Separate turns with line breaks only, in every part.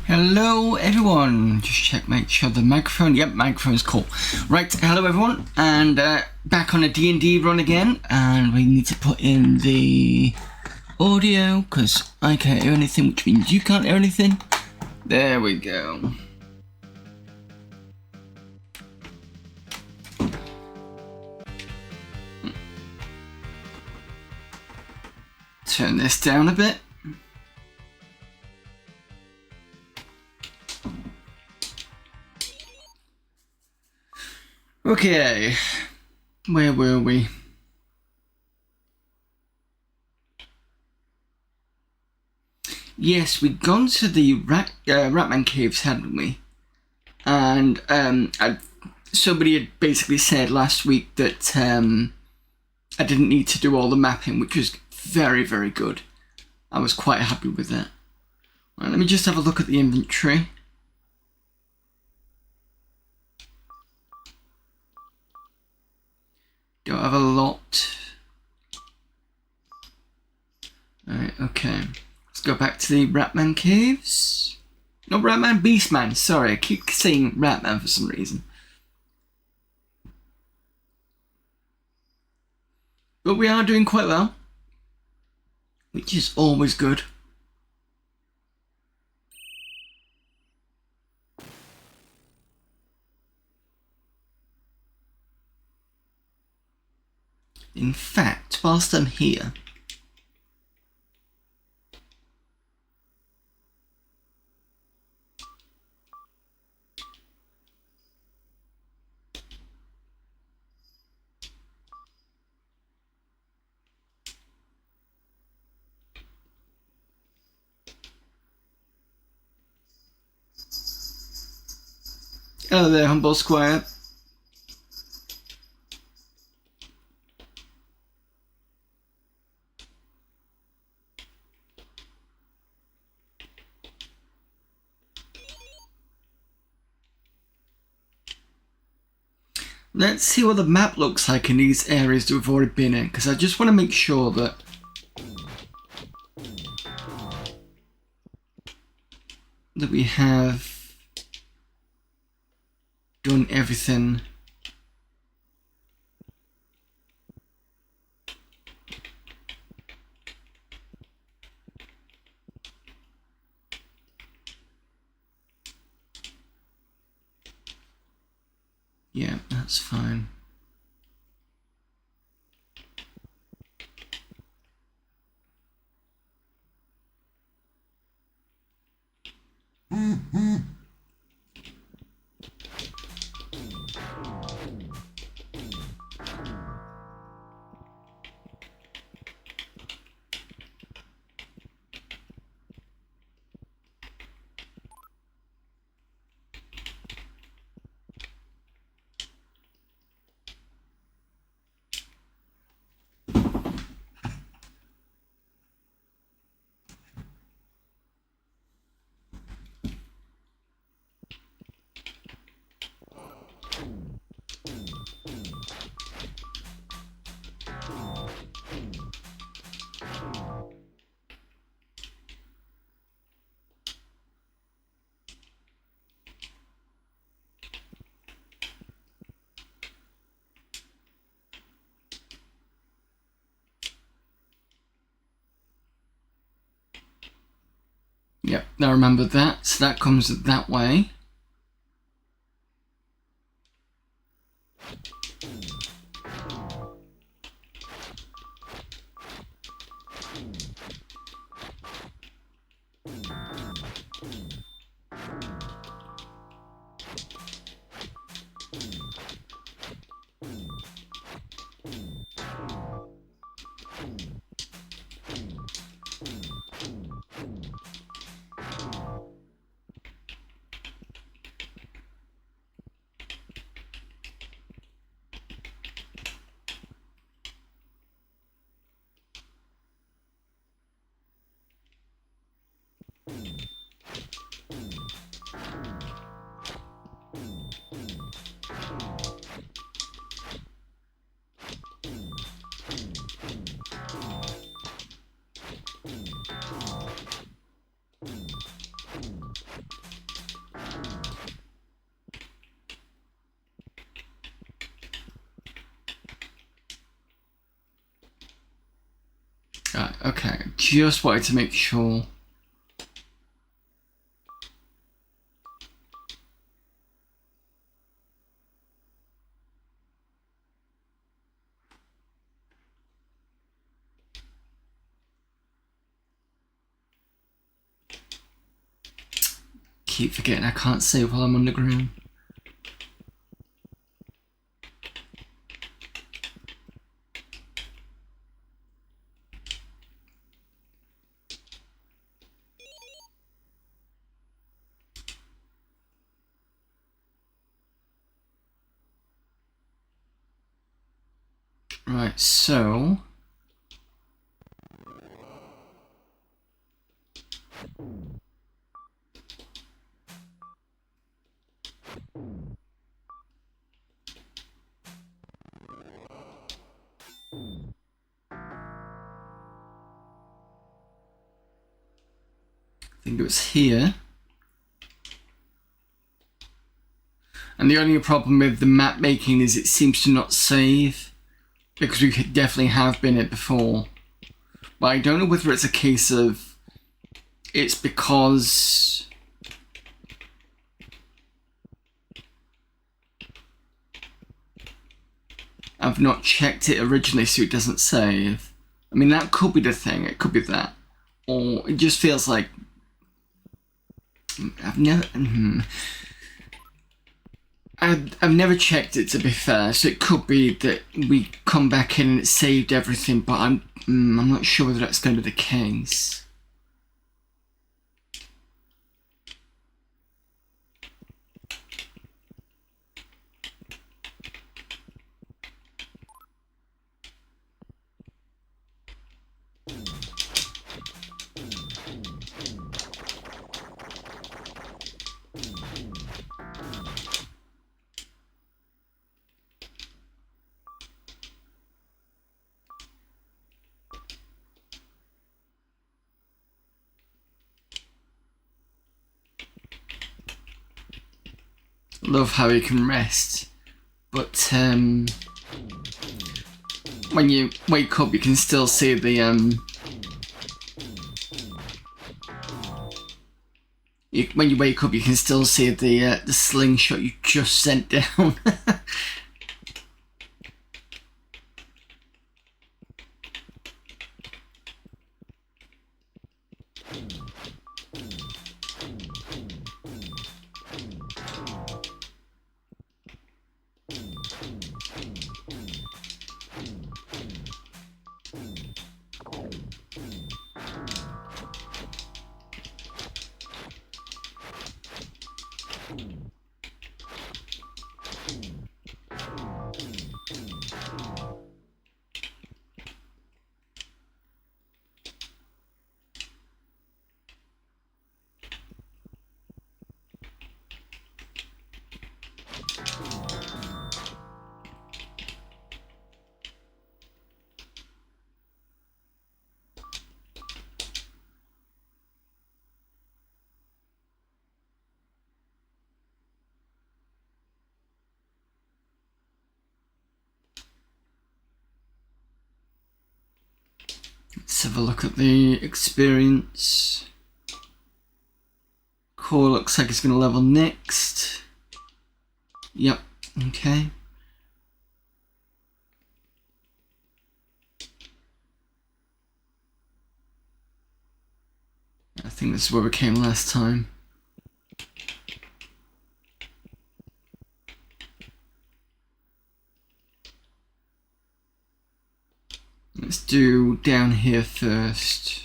Hello everyone, just check, make sure the microphone, yep, microphone's cool. Right, hello everyone, and back on a D&D run again, and we need to put in the audio, because I can't hear anything, which means you can't hear anything. There we go. Turn this down a bit. Okay, where were we? Yes, we'd gone to the Ratman Caves, hadn't we? And somebody had basically said last week that I didn't need to do all the mapping, which was very, very good. I was quite happy with that. Right, let me just have a look at the inventory. Don't have a lot. Alright, okay. Let's go back to the Ratman Caves. No, Ratman, Beastman. Sorry, I keep saying Ratman for some reason. But we are doing quite well, which is always good. In fact, whilst I'm here, hello there, Humble Squire. Let's see what the map looks like in these areas that we've already been in, because I just want to make sure that we have done everything. Yeah, that's fine. Yep, now remember that, so that comes that way. Right, okay, just wanted to make sure. Keep forgetting I can't save while I'm underground. Right, so I think it was here. And the only problem with the map making is it seems to not save, because we definitely have been it before. But I don't know whether it's a case of it's because I've not checked it originally so it doesn't save. I mean, that could be the thing, it could be that. Or it just feels like I've never checked it, to be fair, so it could be that we come back in and it saved everything, but I'm not sure whether that's going to be the case. Love how you can rest, but when you wake up you can still see the when you wake up you can still see the slingshot you just sent down. Let's have a look at the experience. Core looks like it's going to level next. Yep, okay. I think this is where we came last time. Let's do down here first.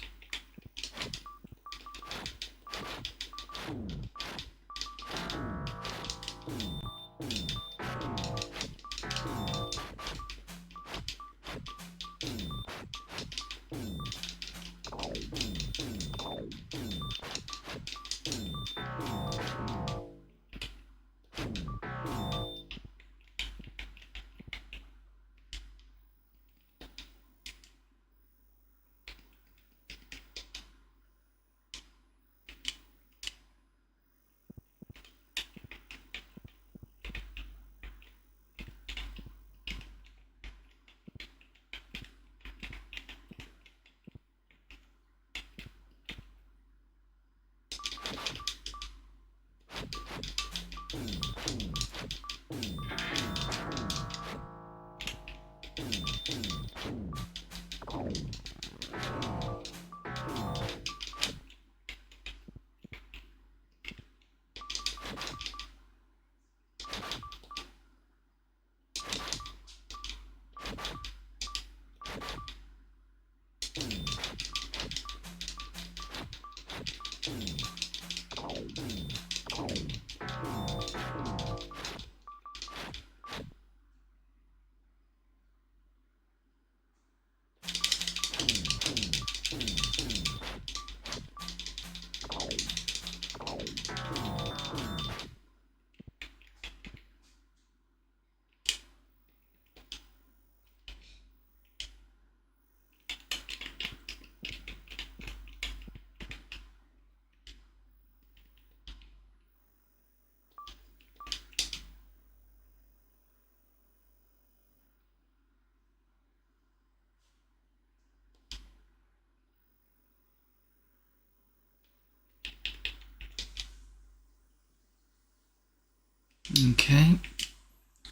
Okay.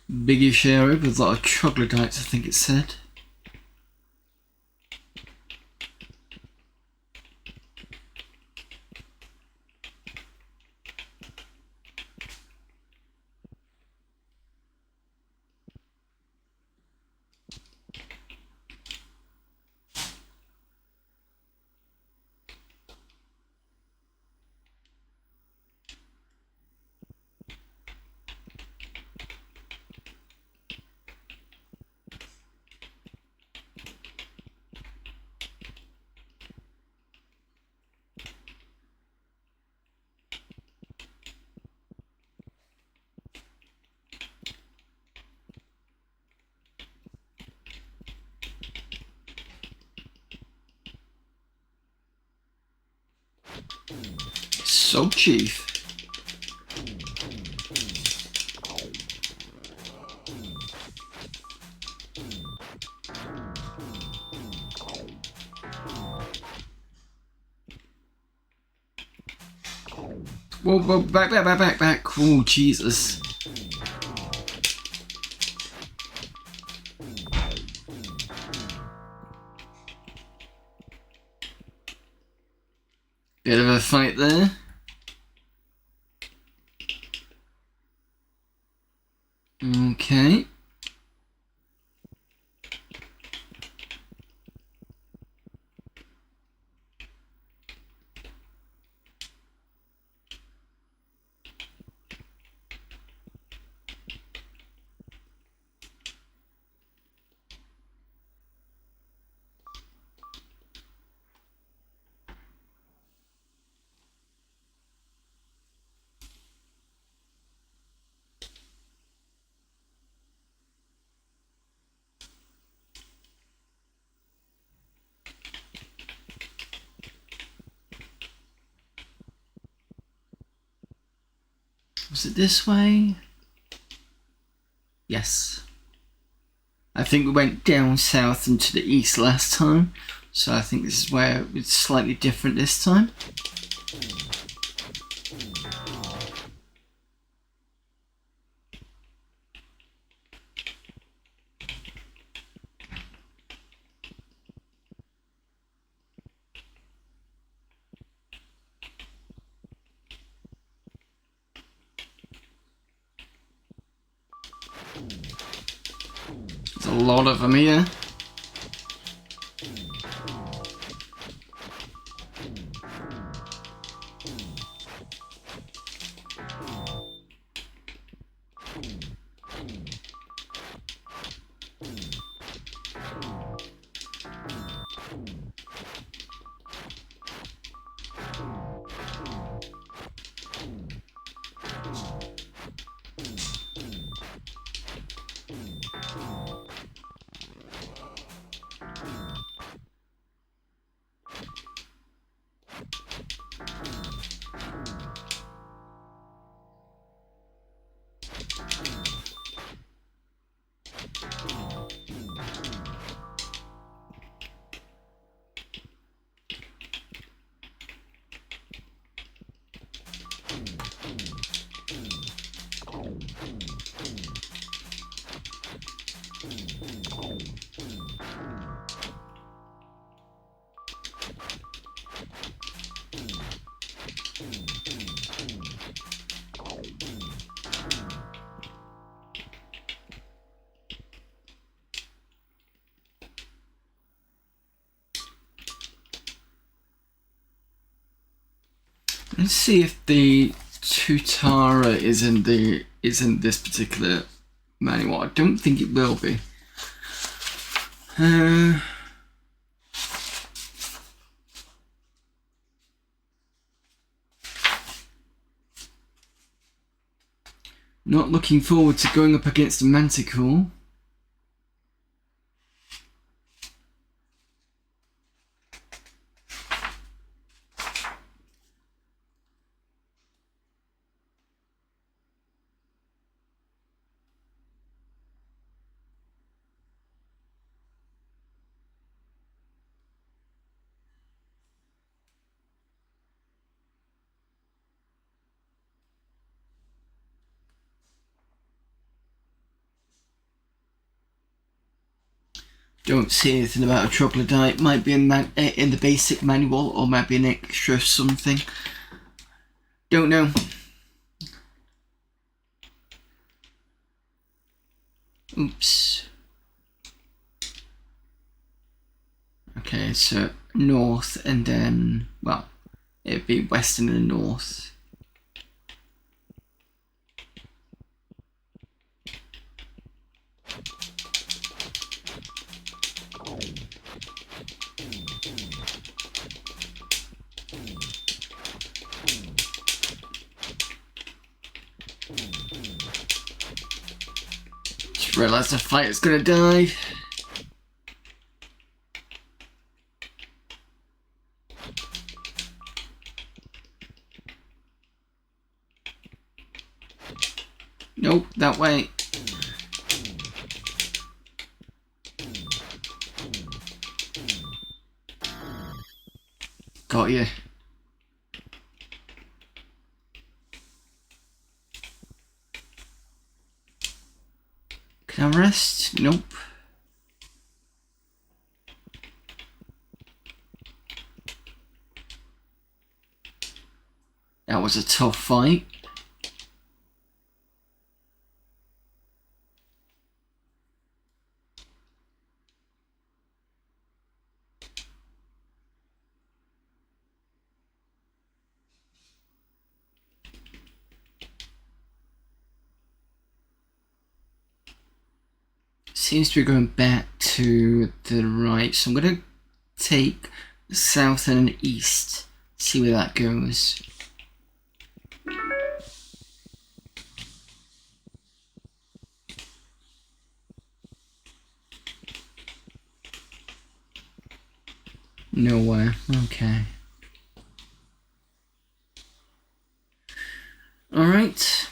Biggish area with a lot of troglodytes, I think it said. So, Chief. Whoa, back. Oh, Jesus. Bit of a fight there. Okay. Was it this way? Yes. I think we went down south and to the east last time, so I think this is where it's slightly different this time. There's a lot of them here. Let's see if the Tutara is in this particular manual. I don't think it will be. Not looking forward to going up against a Manticore. Don't see anything about a troglodyte. Might be in the basic manual, or might be an extra something. Don't know. Oops. Okay, so north and then, well, it'd be west and then north. Just realised the fighter's gonna die. Nope, that way. Got you. Can I rest? Nope. That was a tough fight. Seems to be going back to the right, so I'm going to take the south and the east, see where that goes. Nowhere, okay. Alright.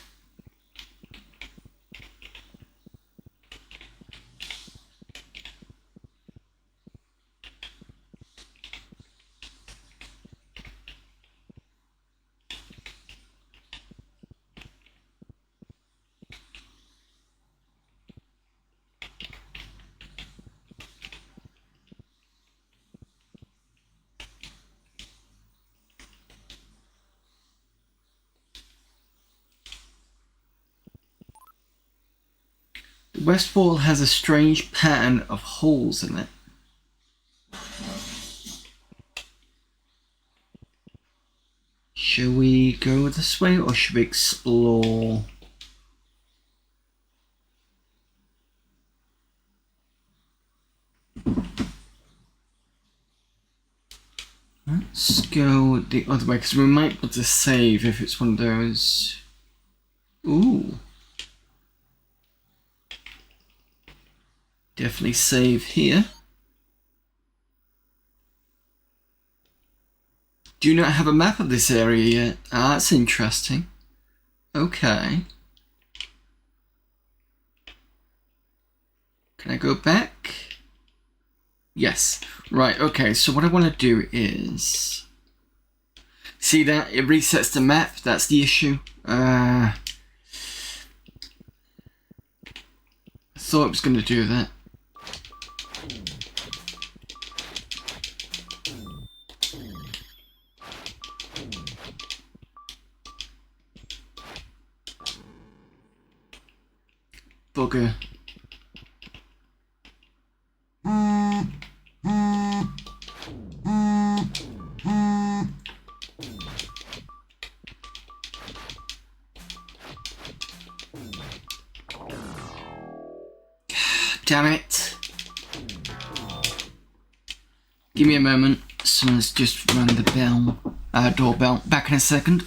The west wall has a strange pattern of holes in it. Should we go this way or should we explore? Let's go the other way because we might be able to save if it's one of those. Ooh. Definitely save here. Do you not have a map of this area yet? Ah, that's interesting. Okay. Can I go back? Yes. Right, okay, so what I want to do is... See that? It resets the map, that's the issue. I thought it was going to do that. bugger. Damn it. Give me a moment. Someone's just rung the doorbell. Back in a second.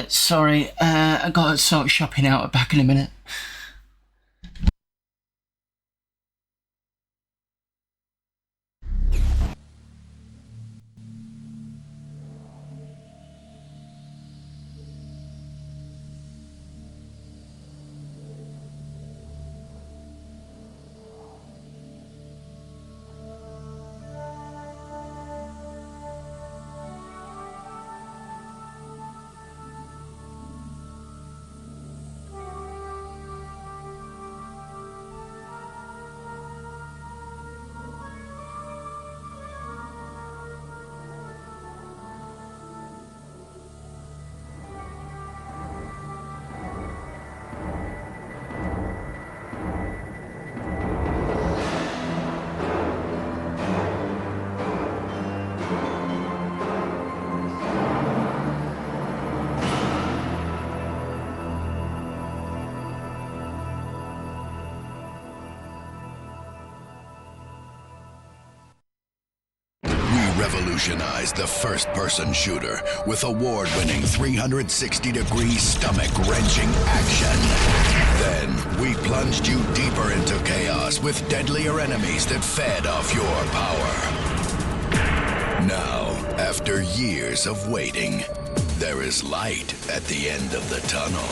Sorry, I gotta sort shopping out. Back in a minute.
Revolutionized the first-person shooter with award-winning 360-degree stomach-wrenching action. Then we plunged you deeper into chaos with deadlier enemies that fed off your power. Now, after years of waiting, there is light at the end of the tunnel.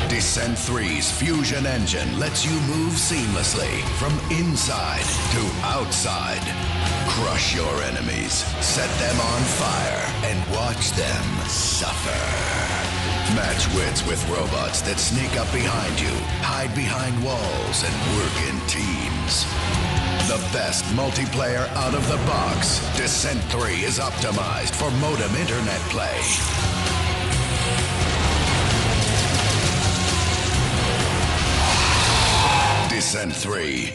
Descent 3's Fusion Engine lets you move seamlessly from inside to outside. Crush your enemies, set them on fire, and watch them suffer. Match wits with robots that sneak up behind you, hide behind walls, and work in teams. The best multiplayer out of the box, Descent 3 is optimized for modem internet play. Descent 3.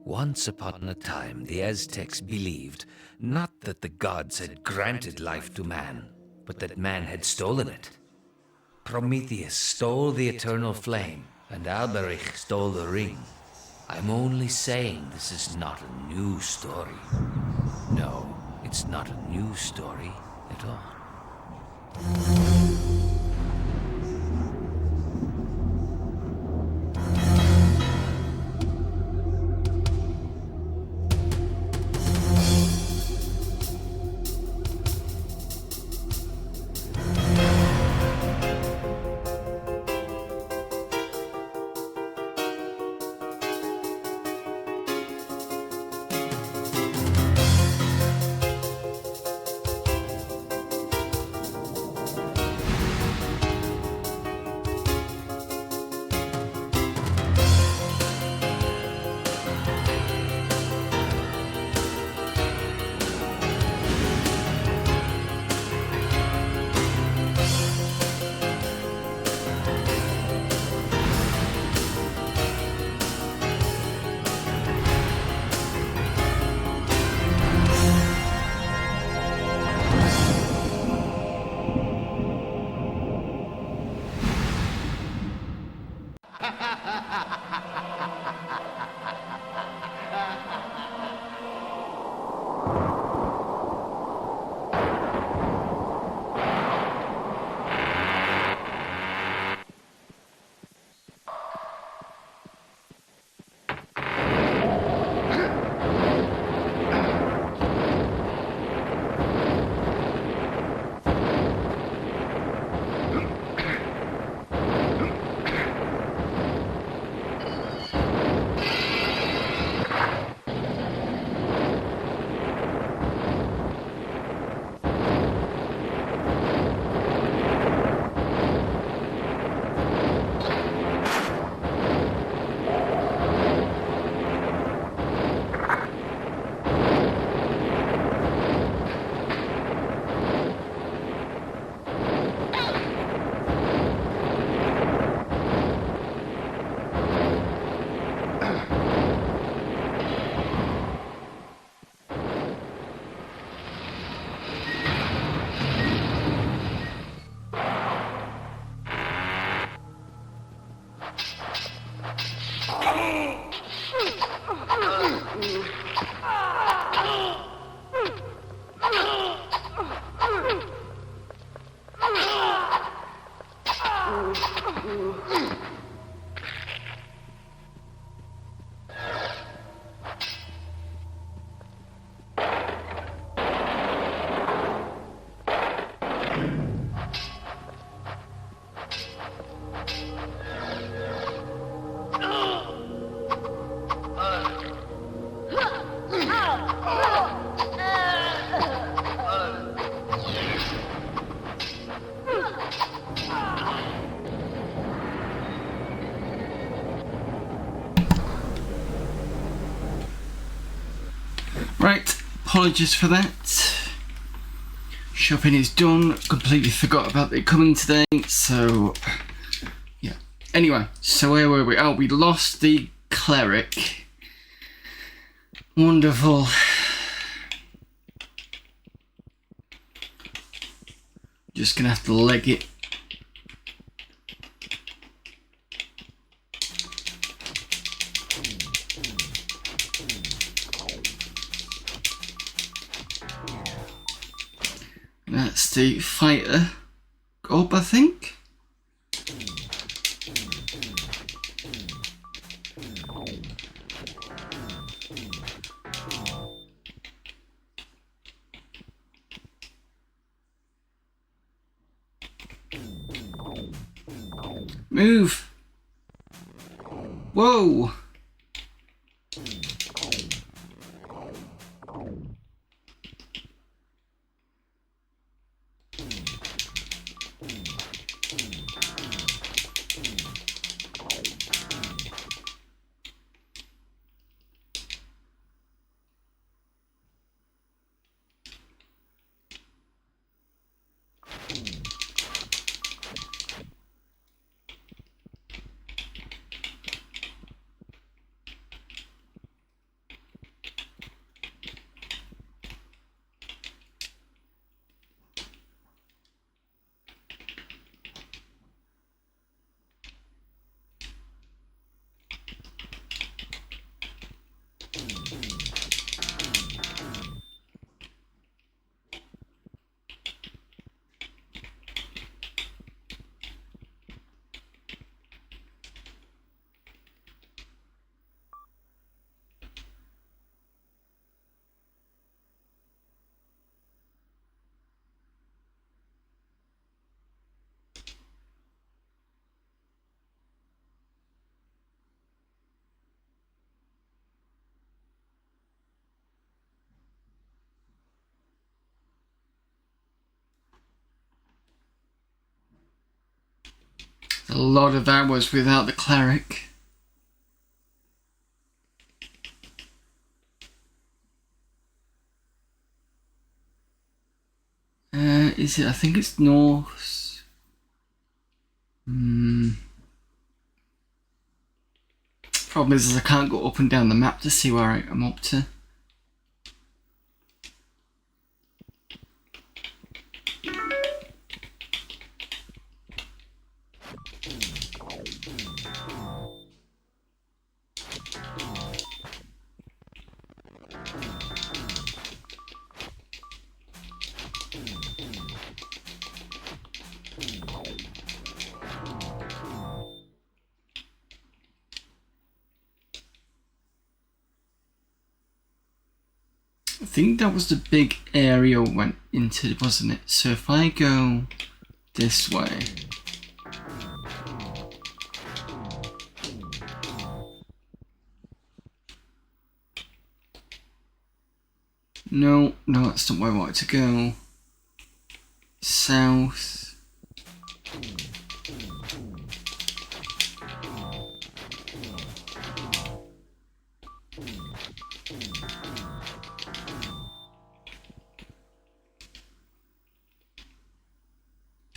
Once upon a time, the Aztecs believed not that the gods had granted life to man, but that man had stolen it. Prometheus stole the eternal flame, and Alberich stole the ring. I'm only saying this is not a new story. No, it's not a new story at all.
apologies for that. Shopping is done. Completely forgot about it coming today, so yeah. Anyway, so where were we? Oh, we lost the cleric. Wonderful. Just gonna have to leg it. That's the fighter up, I think. Move. Whoa. A lot of hours without the cleric. Is it? I think it's north. Problem is I can't go up and down the map to see where I'm up to. I think that was the big area went into, wasn't it? So if I go this way. No, that's not where I wanted to go. South.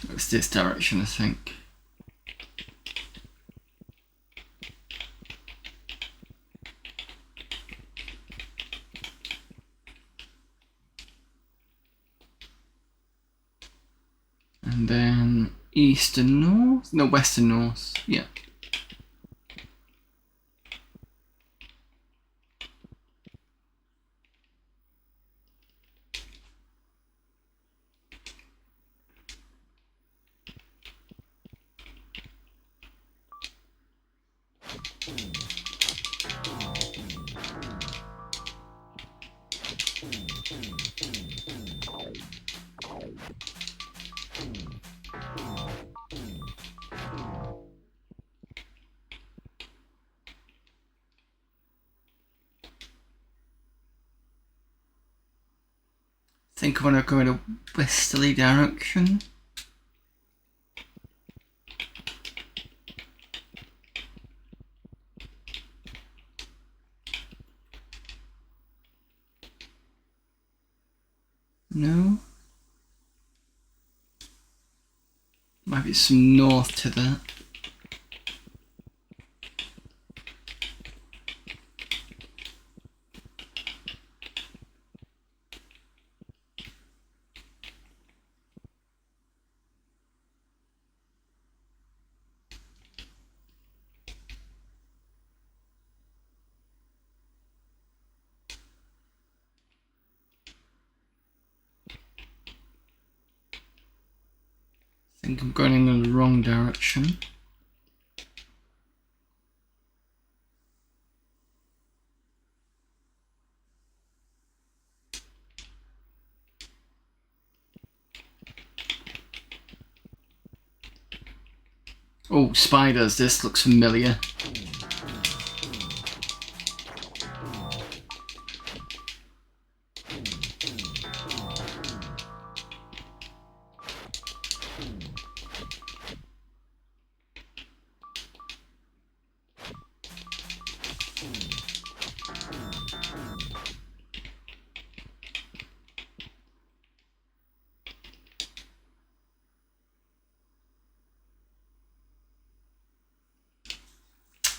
It's this direction, I think. And then east and north? No, west and north. Yeah. I think I want to go in a westerly direction. Might be some north to that. I think I'm going in the wrong direction. Oh, spiders, this looks familiar.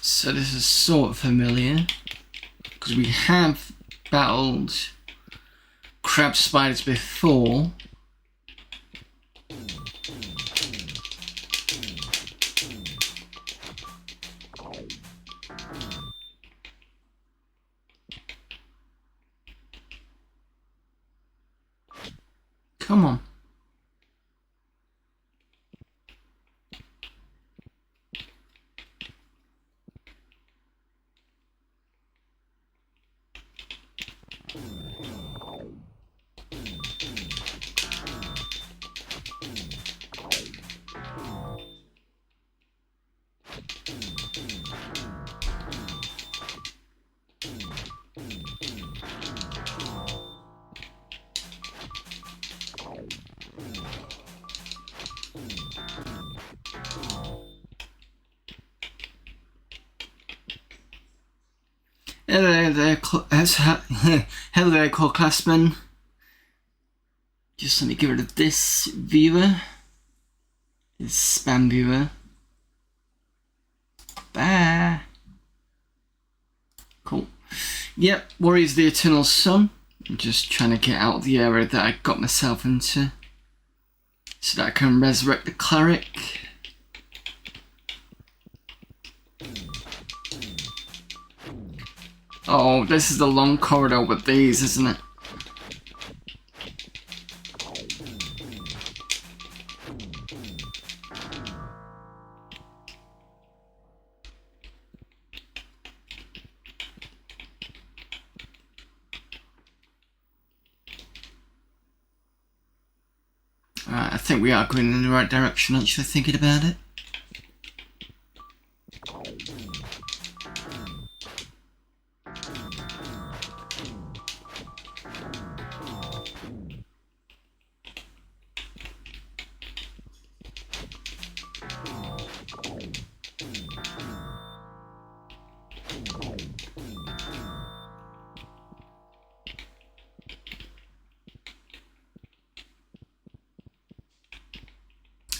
So this is sort of familiar, because we have battled crab spiders before. Come on. Hello there, core classmen. Just let me get rid of this viewer, this spam viewer. Bye. Cool. Yep, Warriors of the Eternal Sun. I'm just trying to get out of the area that I got myself into, so that I can resurrect the cleric. Oh, this is the long corridor with these, isn't it? Alright, I think we are going in the right direction, actually, thinking about it.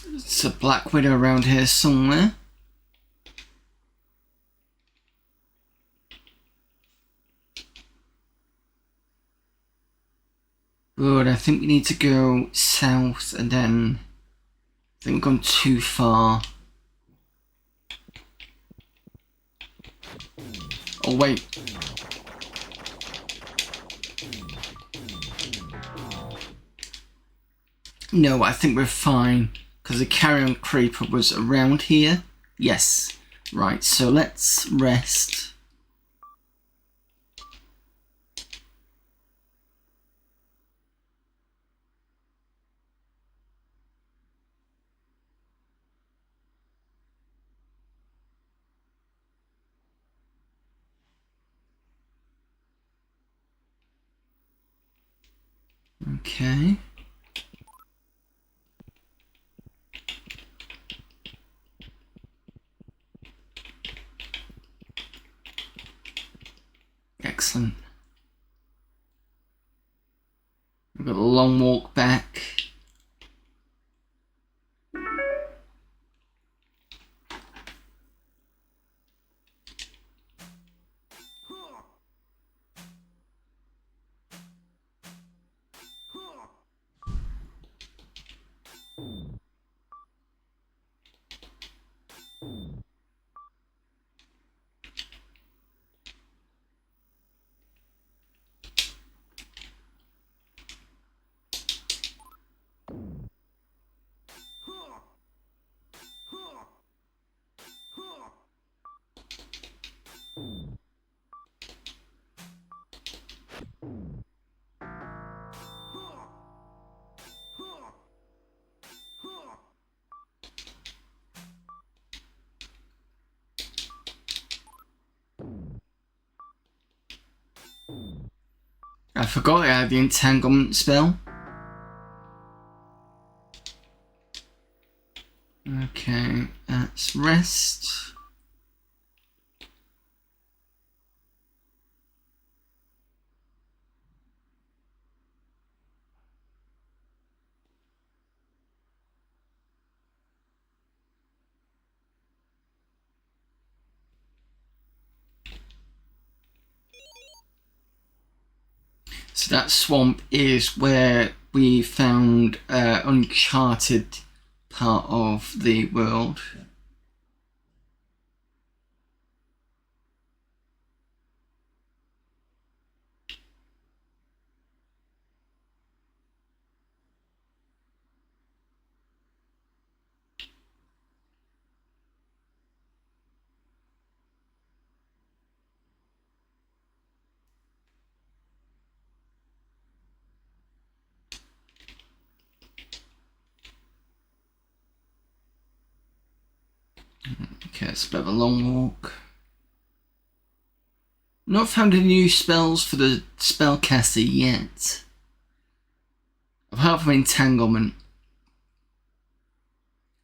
There's a Black Widow around here somewhere. But I think we need to go south, and then I think we've gone too far. Oh wait. No, I think we're fine, because the Carrion Creeper was around here. Yes. Right, so let's rest. Okay. Excellent. We've got a long walk back. I forgot I had the entanglement spell. Okay, let's rest. So that swamp is where we found uncharted part of the world. Okay, it's a bit of a long walk. Not found any new spells for the spellcaster yet. Apart from entanglement.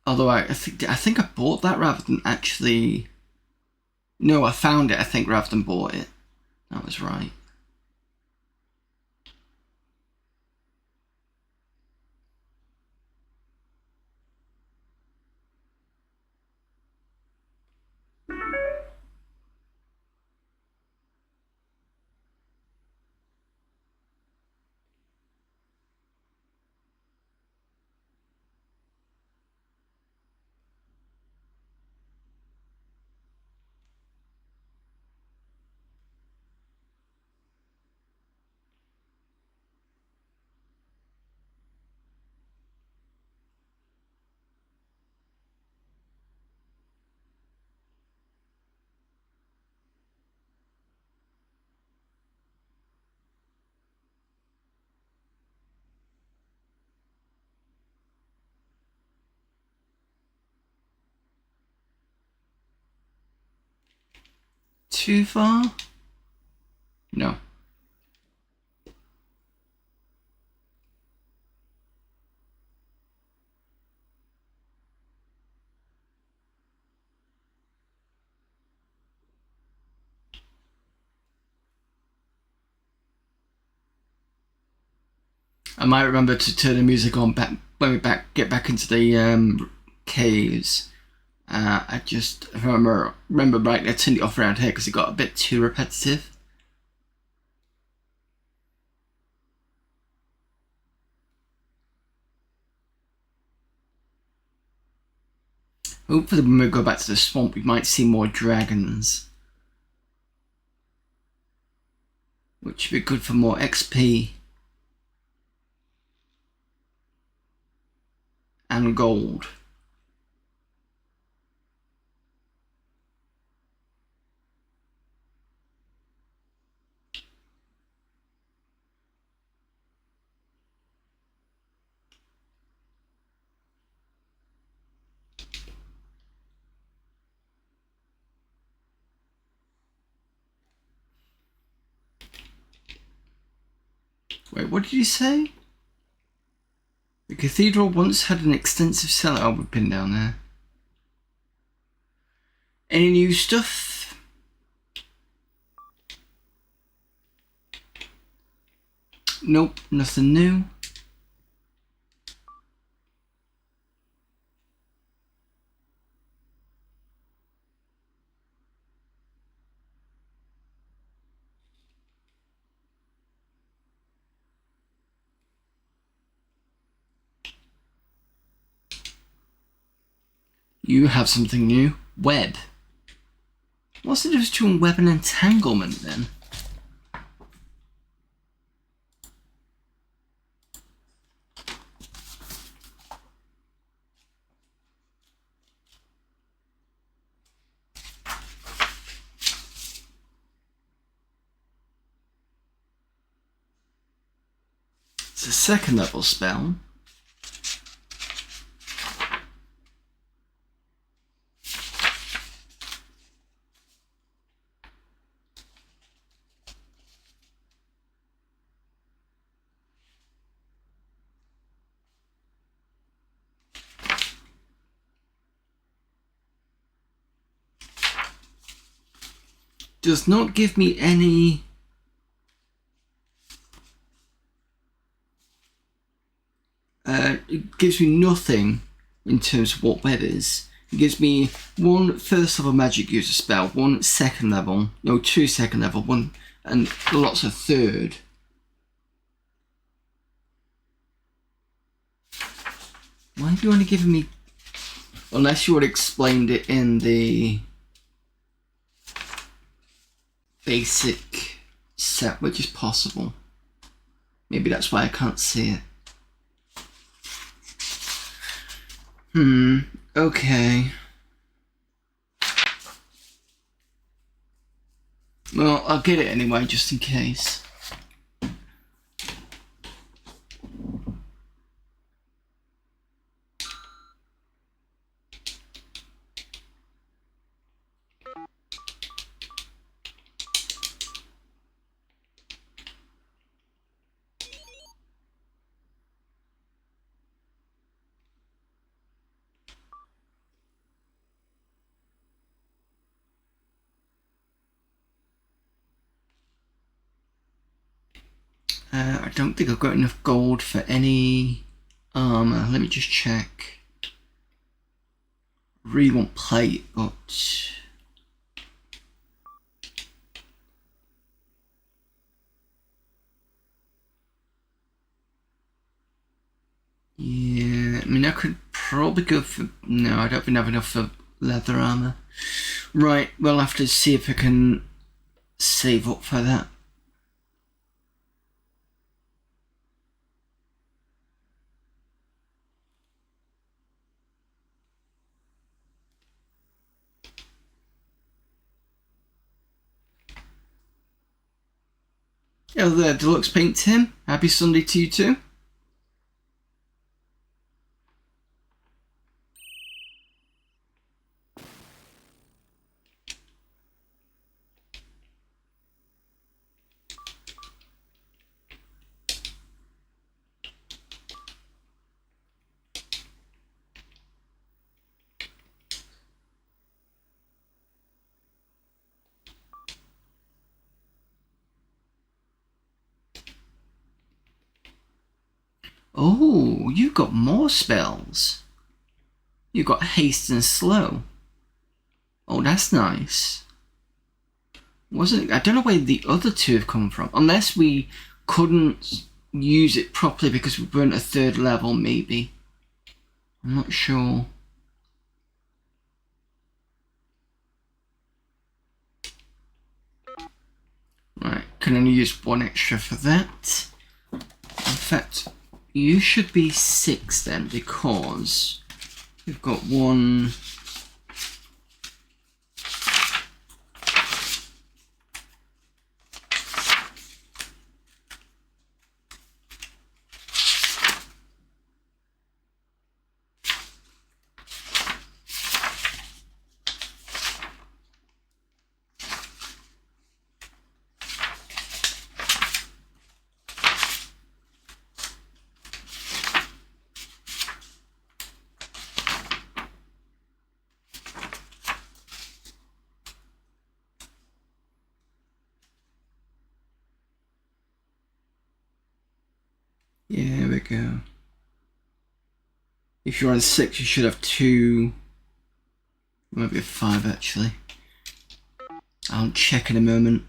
Although I think I bought that rather than actually. No, I found it, I think, rather than bought it. That was right. Too far? No. I might remember to turn the music on back when we get back into the caves. I just remember right, I turned it off around here because it got a bit too repetitive. Hopefully when we go back to the swamp we might see more dragons. Which would be good for more XP. And gold. Wait, what did you say? The cathedral once had an extensive cellar. Oh, we've been down there. Any new stuff? Nope, nothing new. You have something new. Web. What's the difference between web and entanglement then? It's a second level spell. does not give me any it gives me nothing in terms of what that is. It gives me one first level magic user spell, one second level, no, two second level, one, and lots of third. Why have you only given me, unless you would have explained it in the basic set, which is possible. Maybe that's why I can't see it. Okay. Well, I'll get it anyway, just in case. I don't think I've got enough gold for any armor. Let me just check. Really want plate, but yeah, I mean I could probably go for, no, I don't have enough for leather armor. Right, we'll have to see if I can save up for that. Hello there, Deluxe Paint Tim. Happy Sunday to you too. Oh, you've got more spells. You've got haste and slow. Oh, that's nice. I don't know where the other two have come from. Unless we couldn't use it properly because we weren't a third level, maybe. I'm not sure. Right, can only use one extra for that. In fact, you should be 6 then, because we've got one. Yeah, there we go. If you're on 6, you should have 2. Maybe a 5 actually. I'll check in a moment.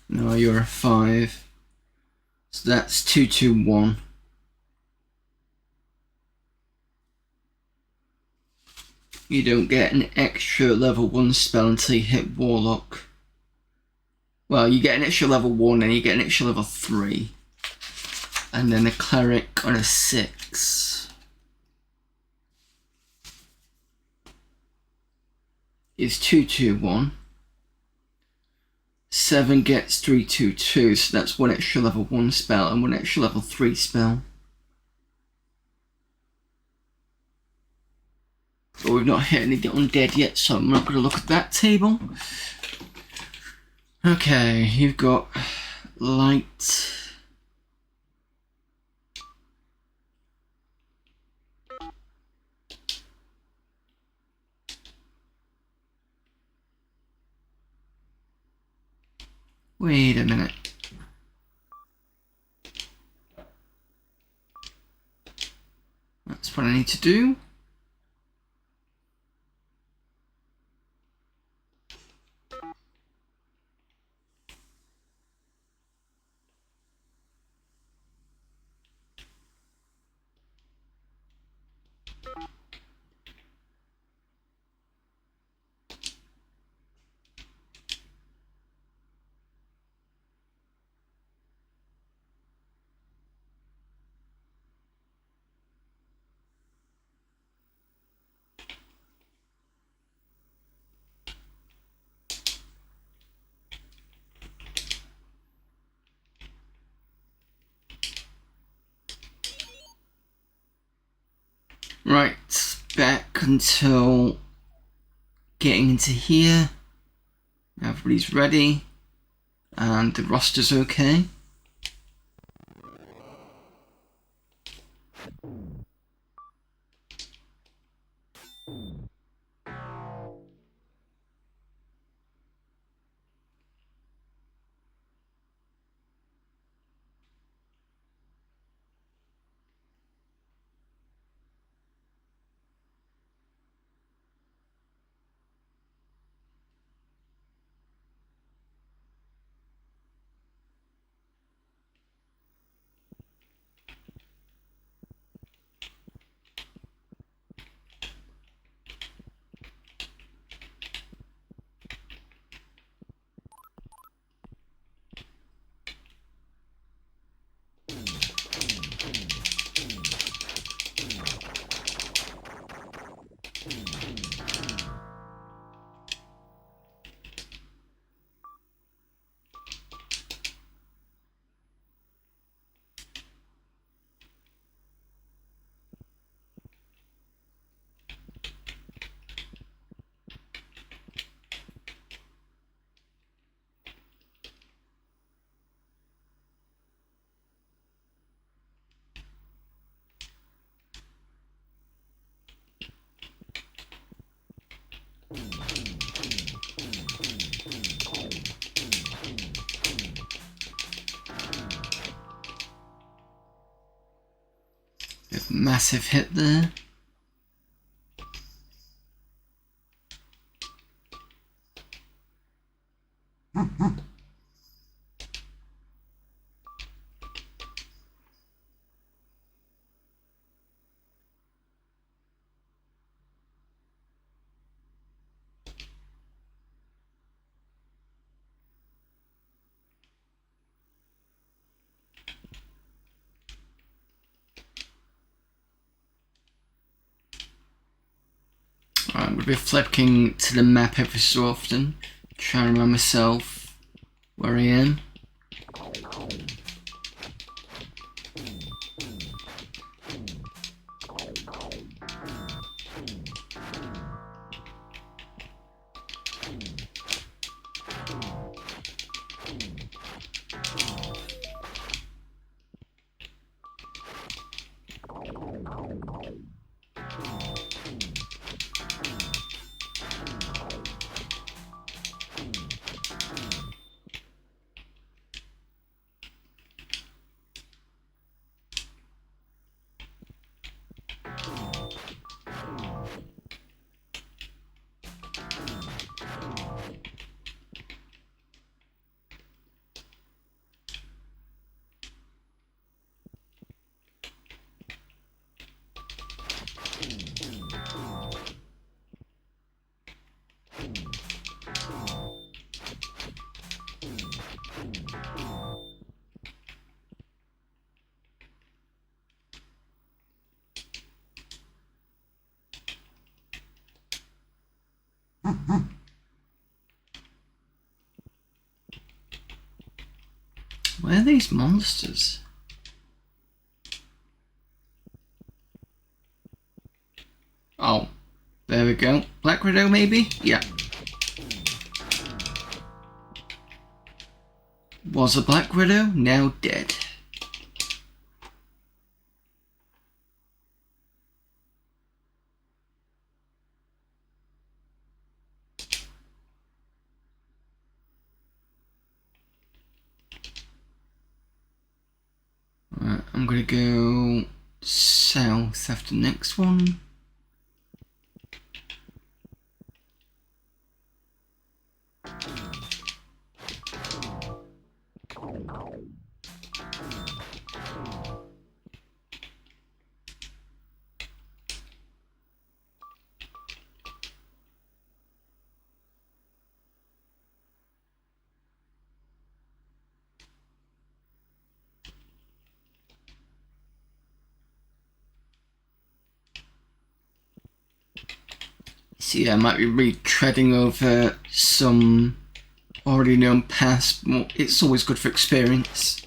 No, you're a 5. So that's 2, 2, 1. You don't get an extra level 1 spell until you hit Warlock. Well, you get an extra level 1 and you get an extra level 3. And then a Cleric on a 6 is 2, 2, 1. 7 gets 3, 2, 2, so that's one extra level 1 spell and one extra level 3 spell. But we've not hit any of the undead yet, so I'm not going to look at that table. Okay, you've got light. Wait a minute. That's what I need to do. Right, back until getting into here. Everybody's ready, and the roster's okay. Massive hit there. I'm going to be flipping to the map every so often, trying to remind myself where I am. Where are these monsters? Oh, There we go. Black Widow, maybe? Yeah. Was a Black Widow, now dead. Right, I'm gonna go south after the next one. So yeah, I might be retreading over some already known paths, but it's always good for experience.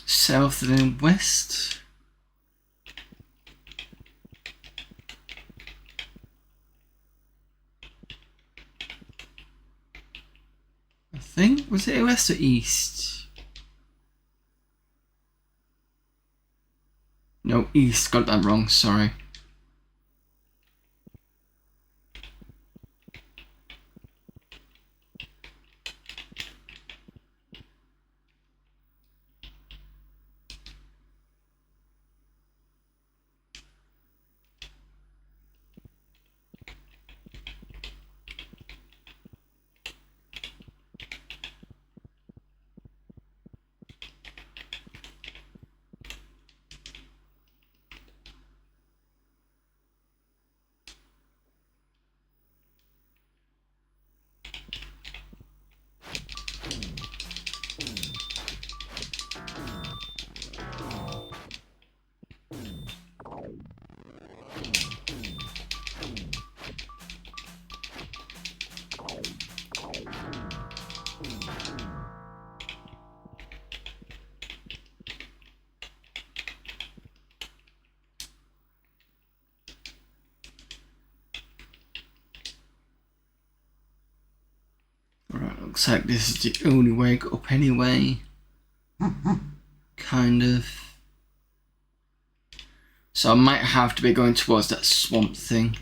South and then west. I think, was it west or east? No, east, got that wrong, sorry. Alright, looks like this is the only way up anyway. Kind of. So I might have to be going towards that swamp thing.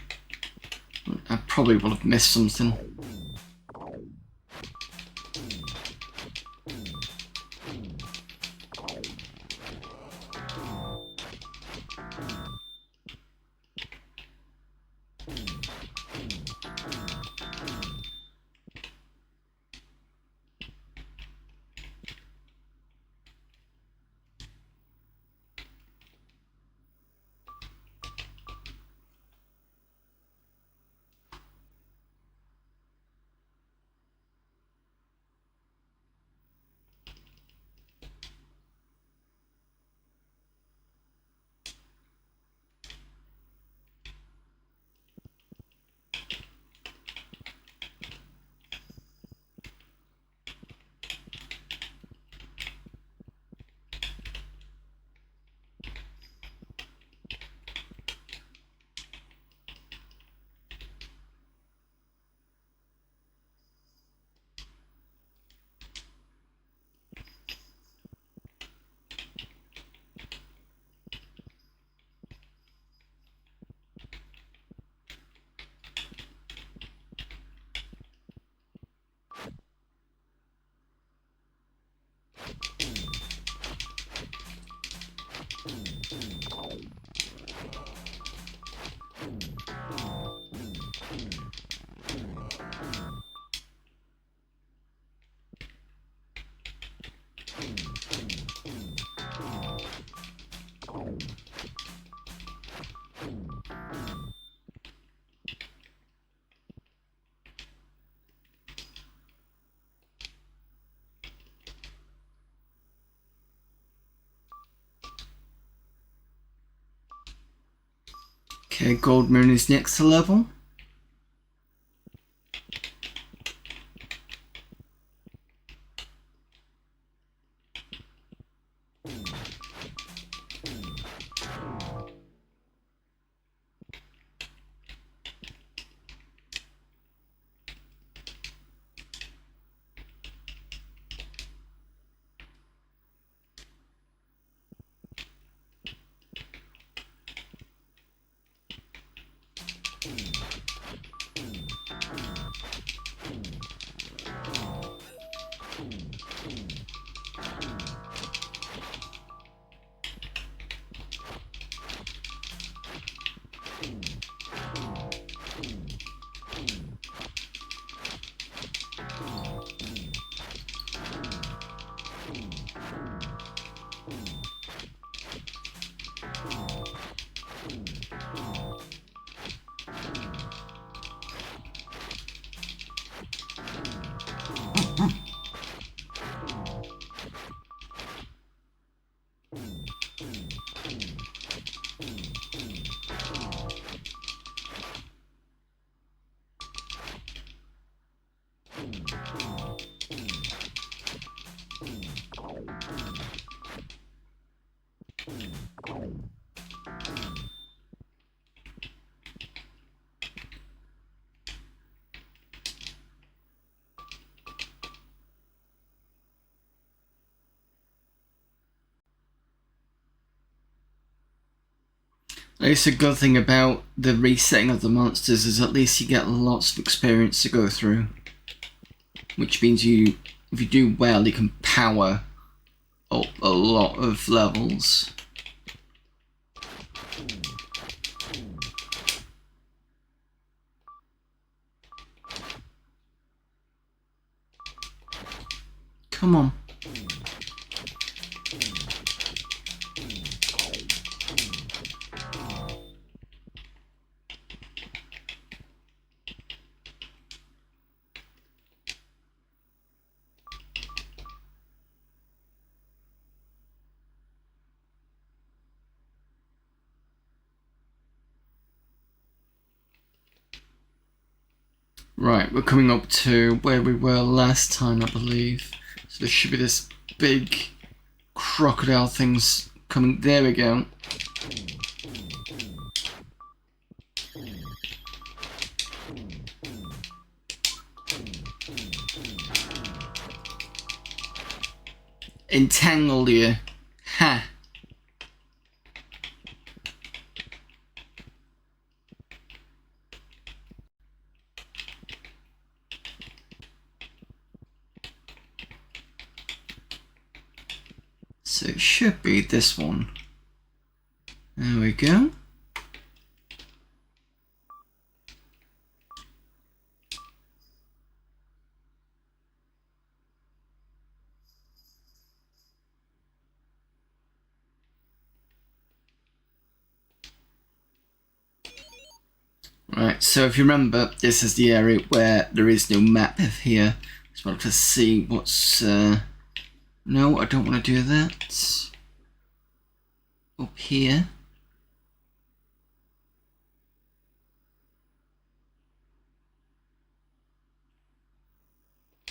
I probably will have missed something. Okay, Gold Moon is next to level. It's a good thing about the resetting of the monsters is at least you get lots of experience to go through. Which means if you do well, you can power up a lot of levels. Come on. Right, we're coming up to where we were last time, I believe. So there should be this big crocodile things coming. There we go. Entangled you. Ha. So it should be this one. There we go. Right, so if you remember, this is the area where there is no map here. Just want to see what's... No, I don't want to do that. Up here.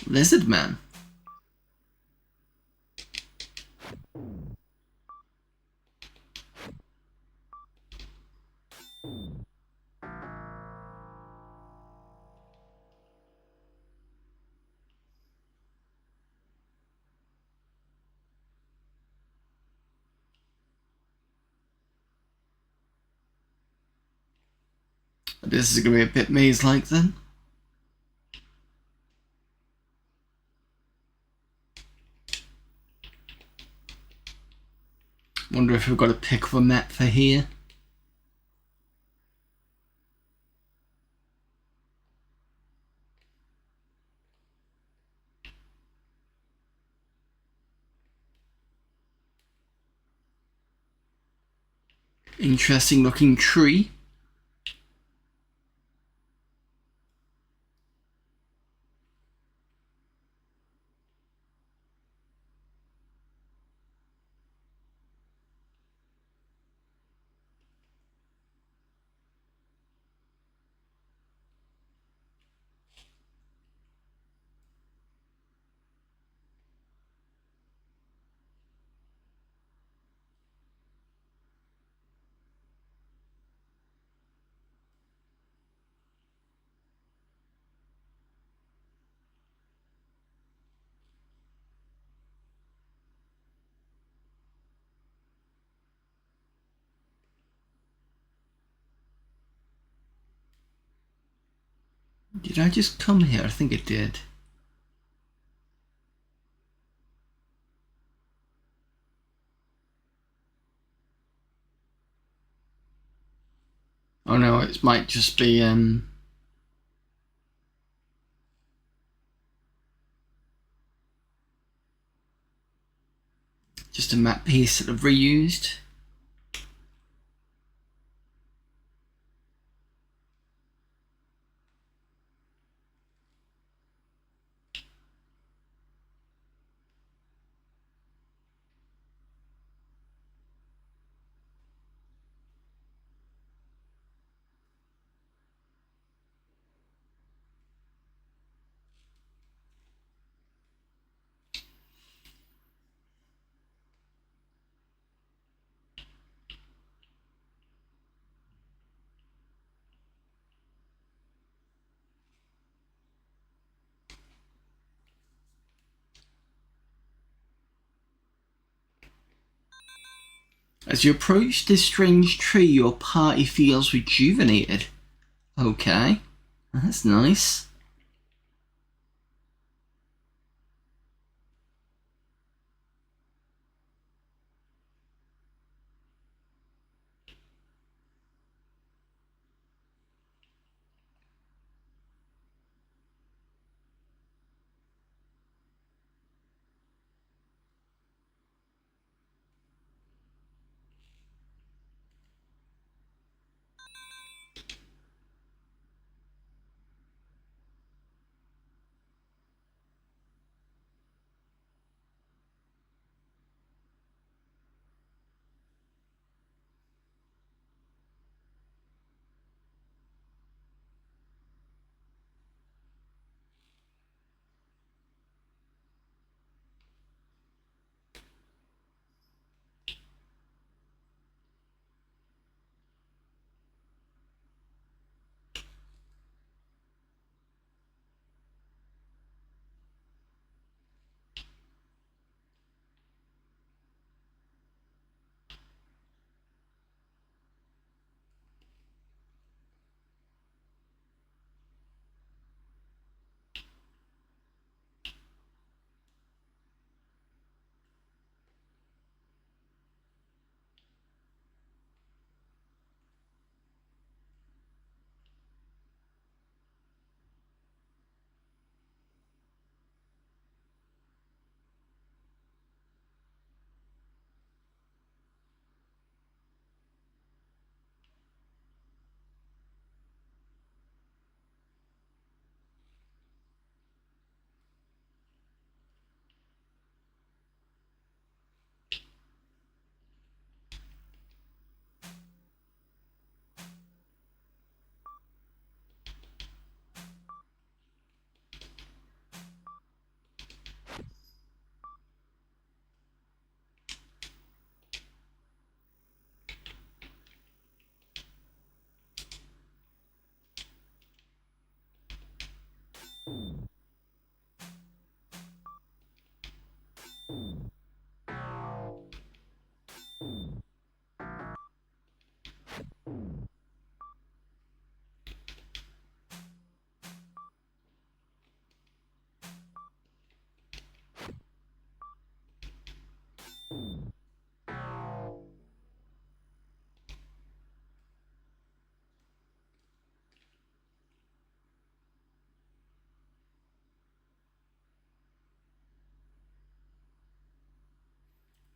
Lizard Man. This is going to be a bit maze-like then. Wonder if we've got a pick of a map for here. Interesting looking tree. Did I just come here? I think I did. Oh no, it might just be just a map piece that I've reused. As you approach this strange tree, your party feels rejuvenated. Okay, that's nice.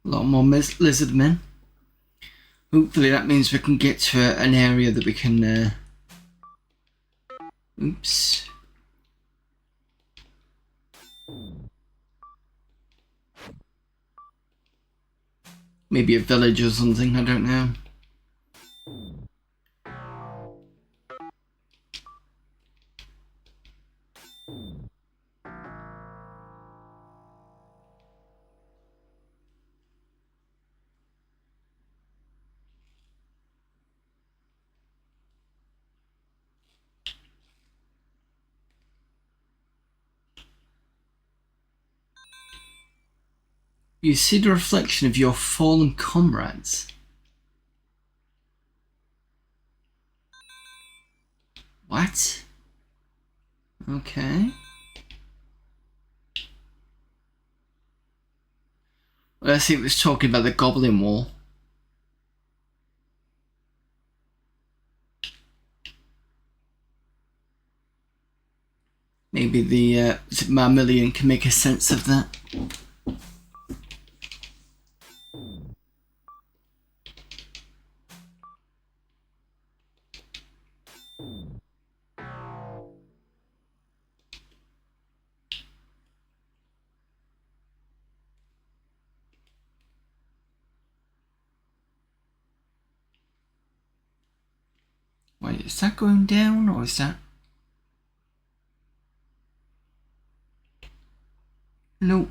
A lot more lizard men. Hopefully that means we can get to an area that we can... Oops. Maybe a village or something, I don't know. You see the reflection of your fallen comrades. What? Okay. Well, I think it was talking about the Goblin Wall. Maybe the Marmillion can make a sense of that. Wait, is that going down or is that... Nope.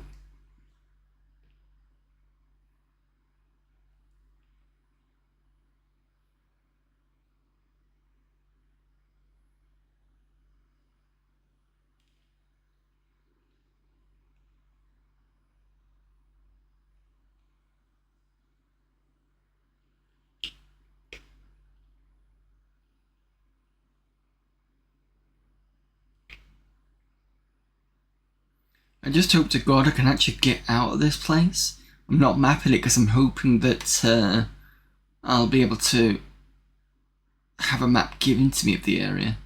I just hope to God I can actually get out of this place. I'm not mapping it because I'm hoping that I'll be able to have a map given to me of the area.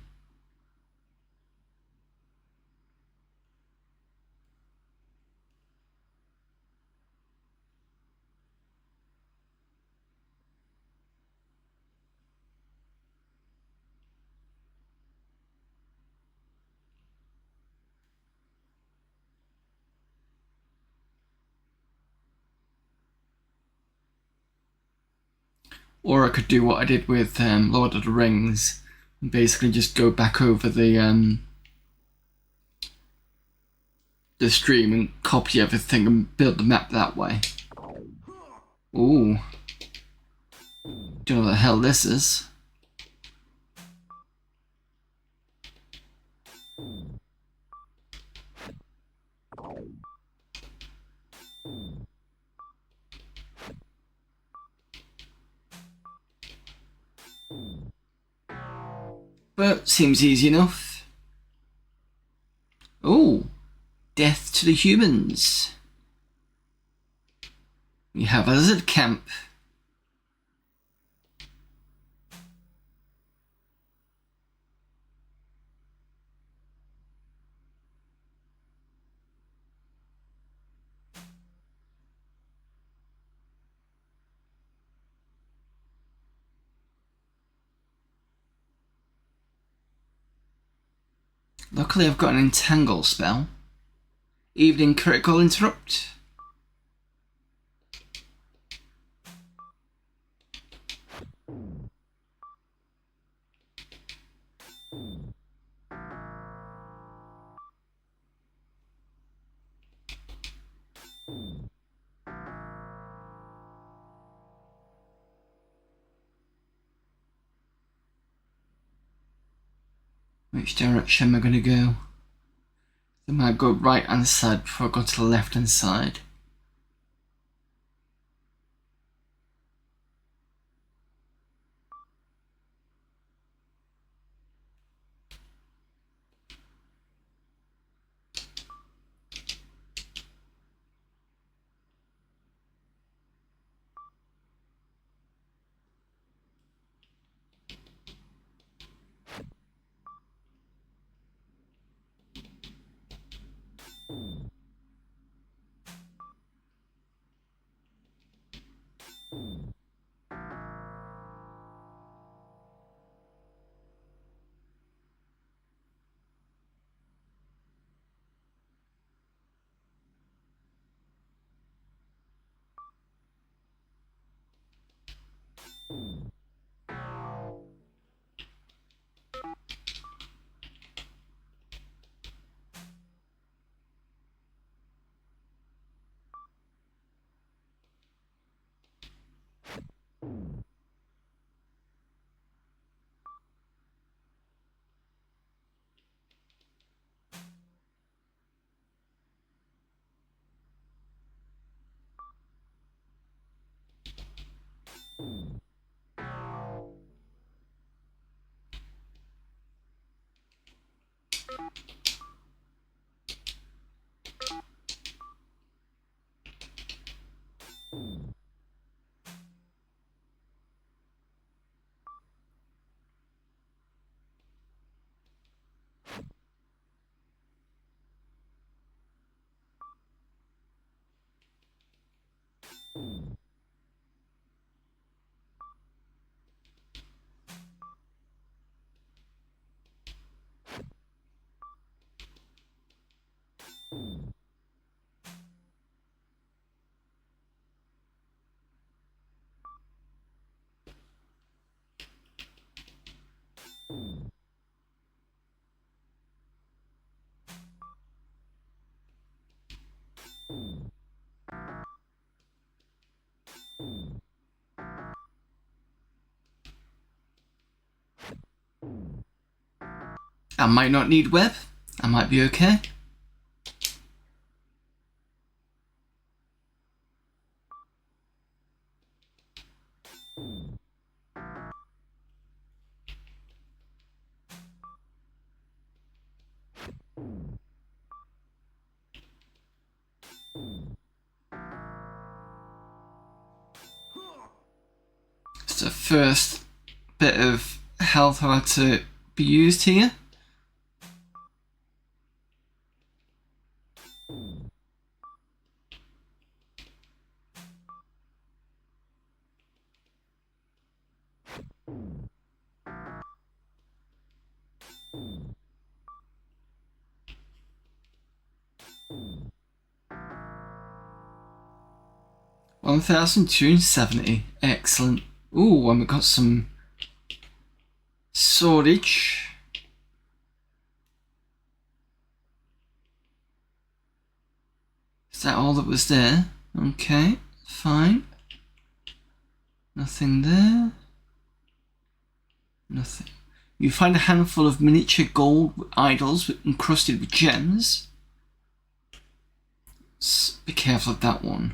Or I could do what I did with Lord of the Rings and basically just go back over the stream and copy everything and build the map that way. Ooh. Don't know what the hell this is. But seems easy enough. Oh, death to the humans. We have a lizard camp. Luckily I've got an entangle spell. Evening critical interrupt. Which direction am I going to go? I might go right hand side before I go to the left hand side. I might not need web. I might be okay. It's the first bit of health I had to be used here. $1,270. Excellent. Ooh, and we got some swordage. Is that all that was there? Okay, fine. Nothing there. Nothing. You find a handful of miniature gold idols encrusted with gems. Be careful of that one.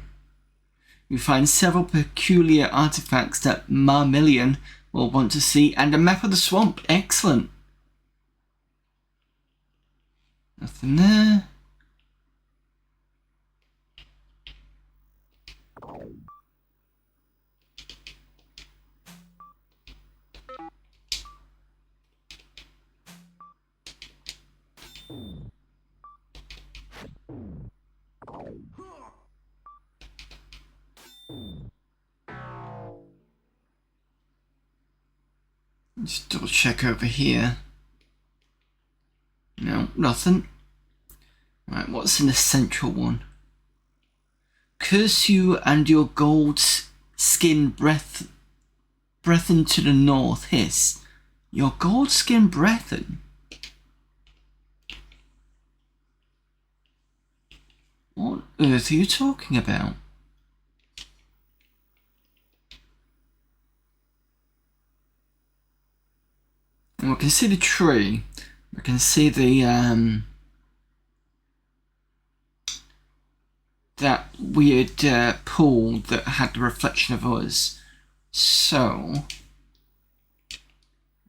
You find several peculiar artifacts that Marmillion will want to see, and a map of the swamp. Excellent. Nothing there. Just double check over here. No, nothing. Right, what's in the central one? Curse you and your gold skin brethren to the north hiss. Your gold skin brethren? What on earth are you talking about? And we can see the tree. We can see the that weird pool that had the reflection of us. So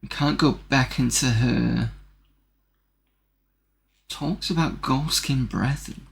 we can't go back into her. Talks about Goldskin Brethren.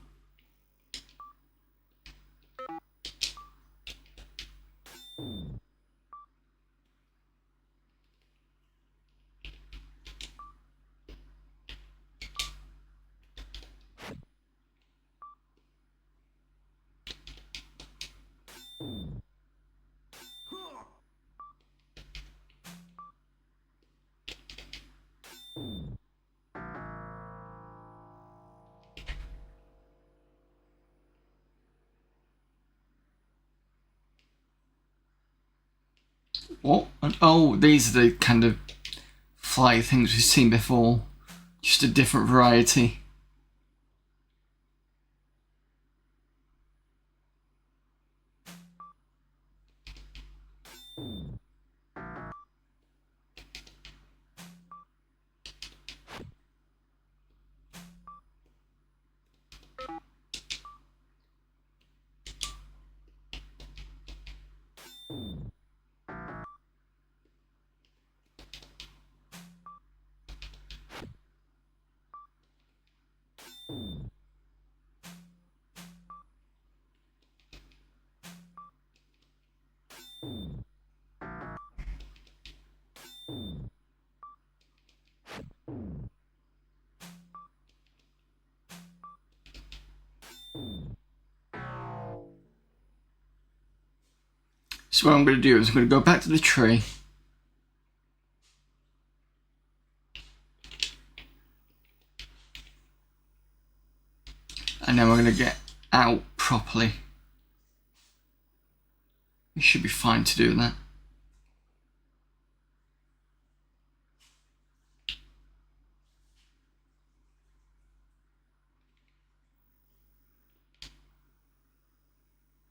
What? Oh, these are the kind of fly things we've seen before. Just a different variety. So what I'm going to do is I'm going to go back to the tree. And then we're going to get out properly. We should be fine to do that.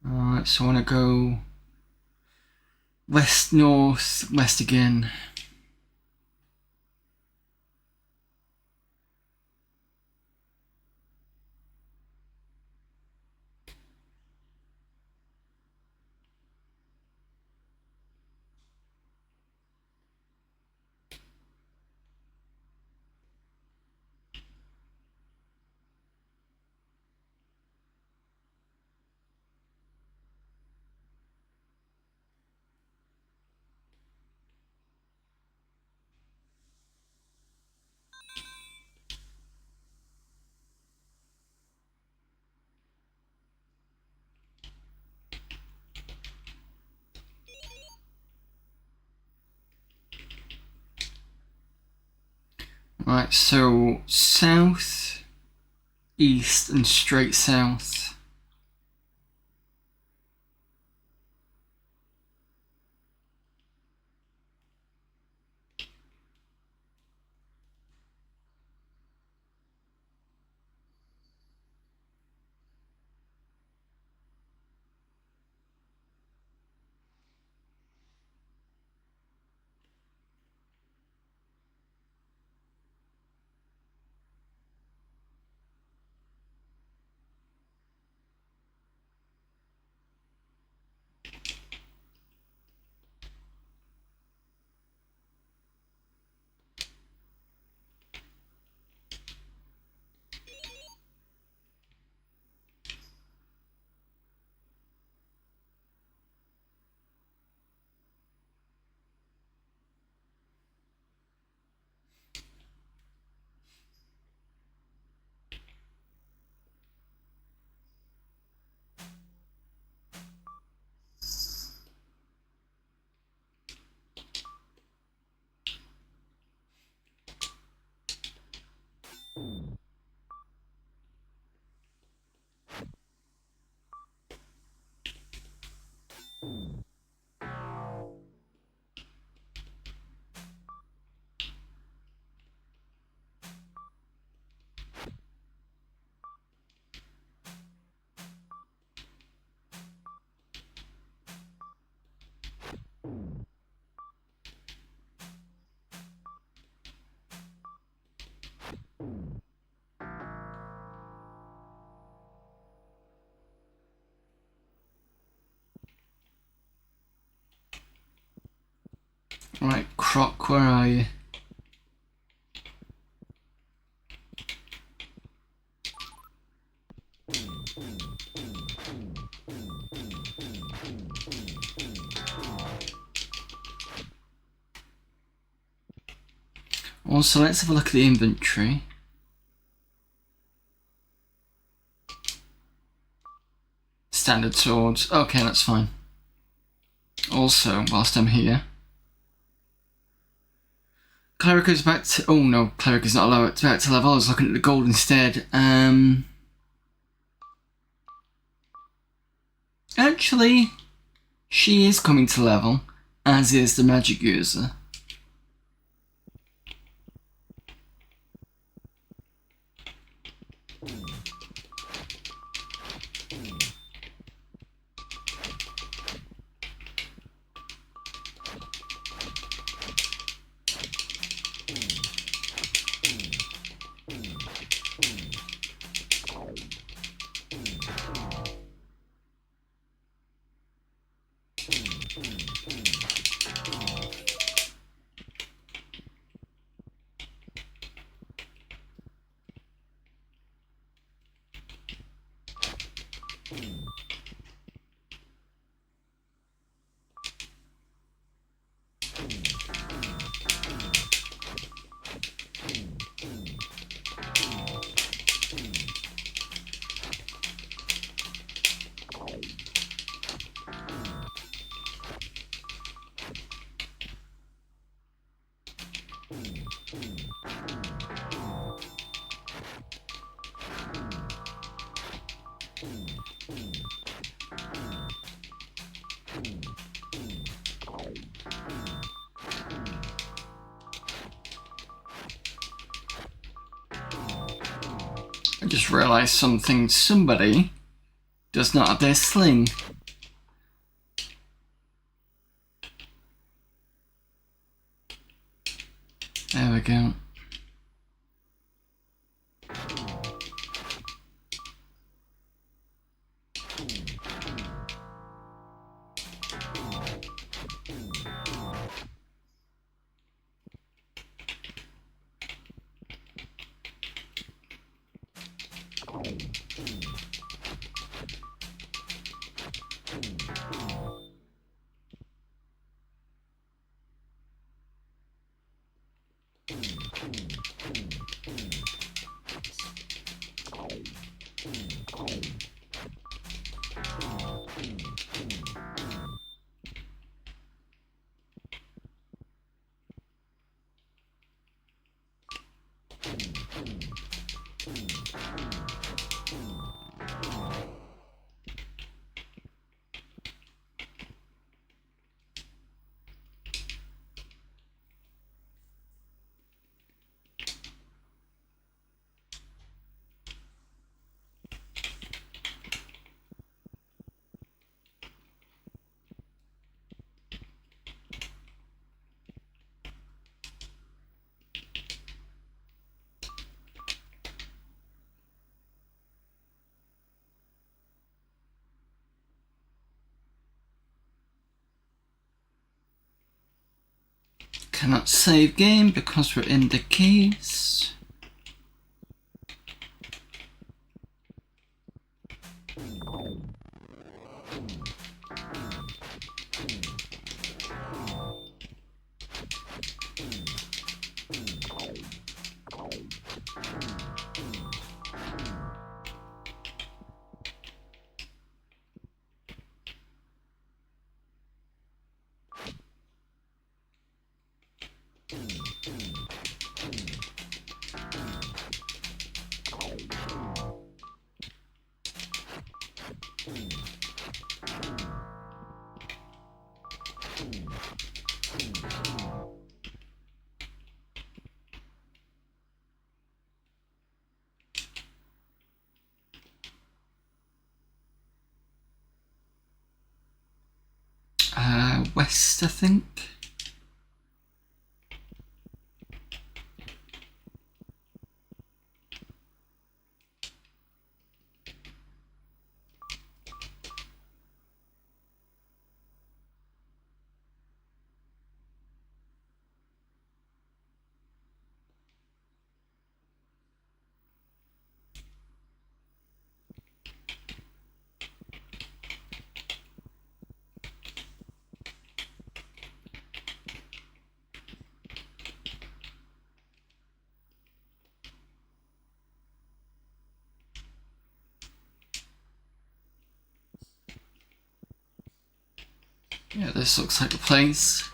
Alright, so I want to go west, north, west again. Right, so south, east, and straight south. Right, Croc, where are you? Also, let's have a look at the inventory. Standard swords. Okay, that's fine. Also, whilst I'm here, Cleric goes back to... Oh no, Cleric is not allowed back to level. I was looking at the gold instead. Actually, she is coming to level, as is the magic user. I just realised something. Somebody does not have their sling. There we go. Cannot save game because we're in the caves. West, I think. Yeah, this looks like a place.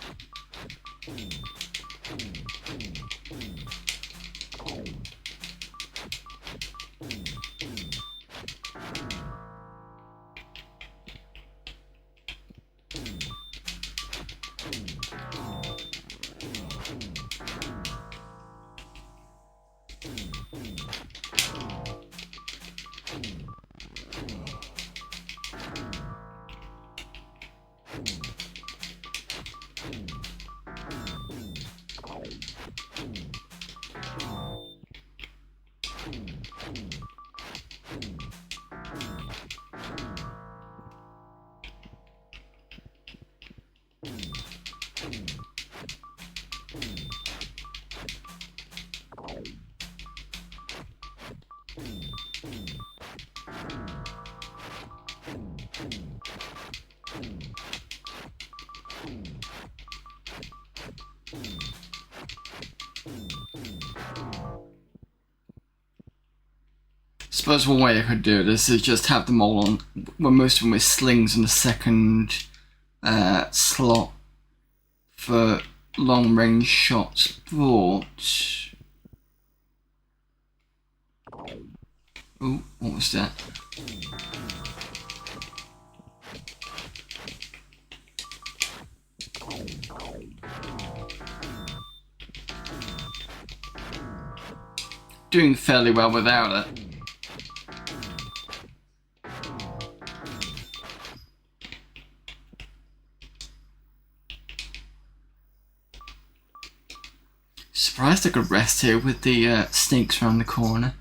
Suppose one way I could do this is just have them all on, well, most of them with slings in the second slot for long range shots, but... Oh, what was that? Doing fairly well without it. surprised I could rest here with the snakes around the corner.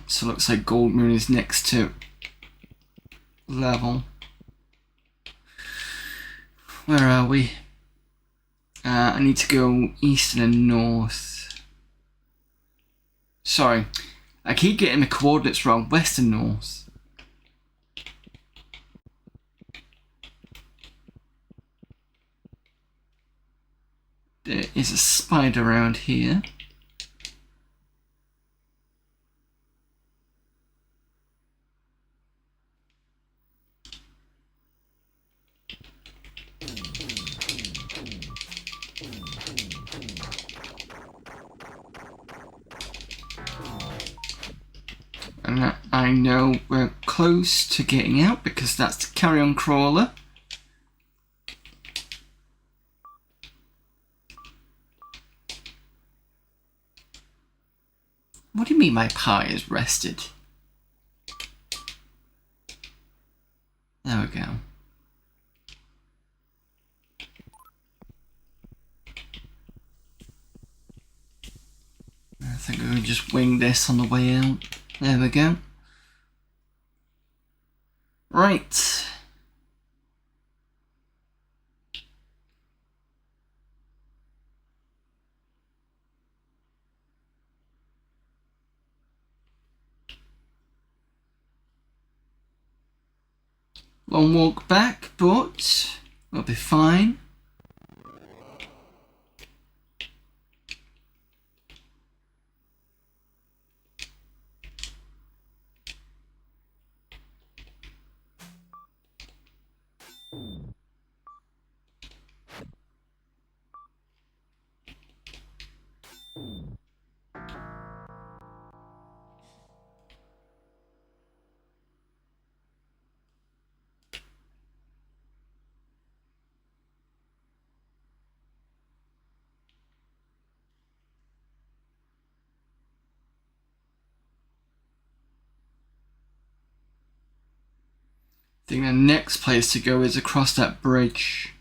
So it looks like Goldmoon is next to level. Where are we? I need to go east and north. Sorry, I keep getting the coordinates wrong. West and north. There is a spider around here. And I know we're close to getting out because that's the carrion crawler. What do you mean my pie is rested? There we go. I think we can just wing this on the way out. There we go. Right. Long walk back, but we'll be fine. I think the next place to go is across that bridge.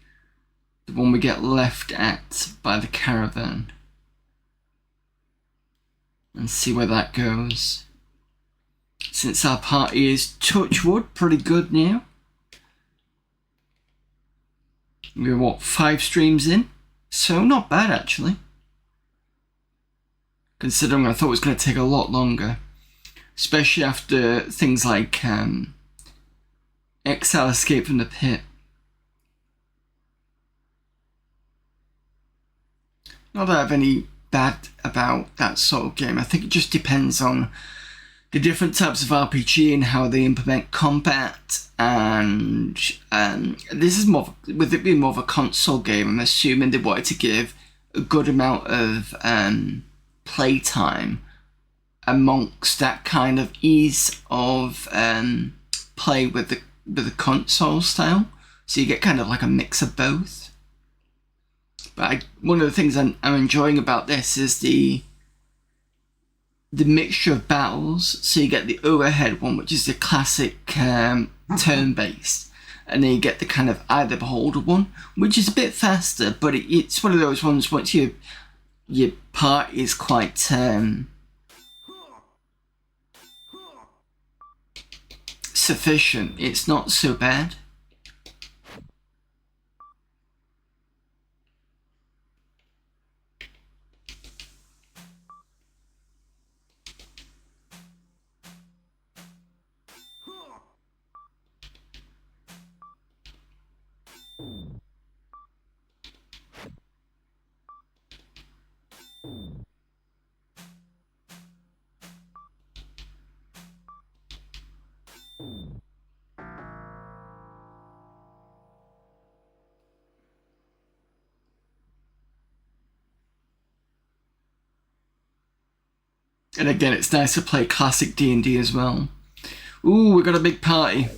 The one we get left at by the caravan. And see where that goes. Since our party is, touch wood, pretty good now. We're what, 5 streams in? So not bad actually. Considering I thought it was going to take a lot longer. Especially after things like Exile Escape from the Pit. Not that I have any bad about that sort of game. I think it just depends on the different types of RPG and how they implement combat. And this is more, with it being more of a console game, I'm assuming they wanted to give a good amount of playtime amongst that kind of ease of play with the console style, so you get kind of like a mix of both. But one of the things I'm enjoying about this is the mixture of battles. So you get the overhead one, which is the classic turn-based, and then you get the kind of Eye of the Beholder one, which is a bit faster, but it's one of those ones once your part is quite sufficient, it's not so bad. And again, it's nice to play classic D&D as well. Ooh, we got a big party.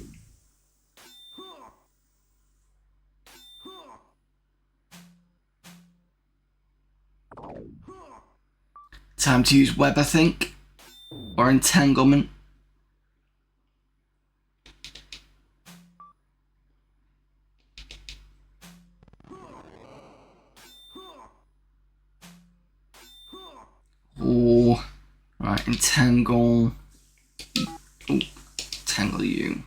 Time to use web, I think. Or entanglement. Oh, right, entangle. Oh, entangle you.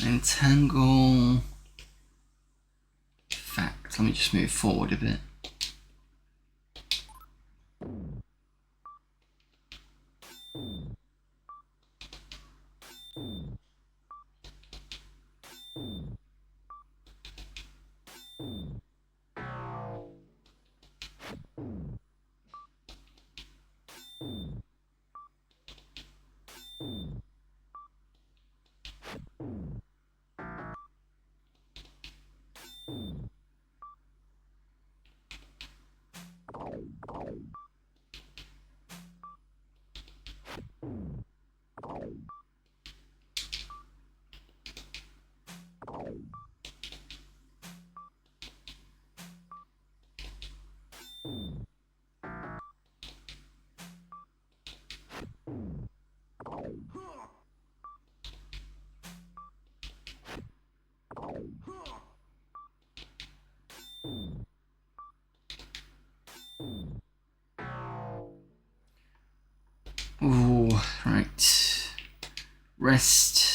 Entangle. In fact, let me just move forward a bit. Oh, right. Rest.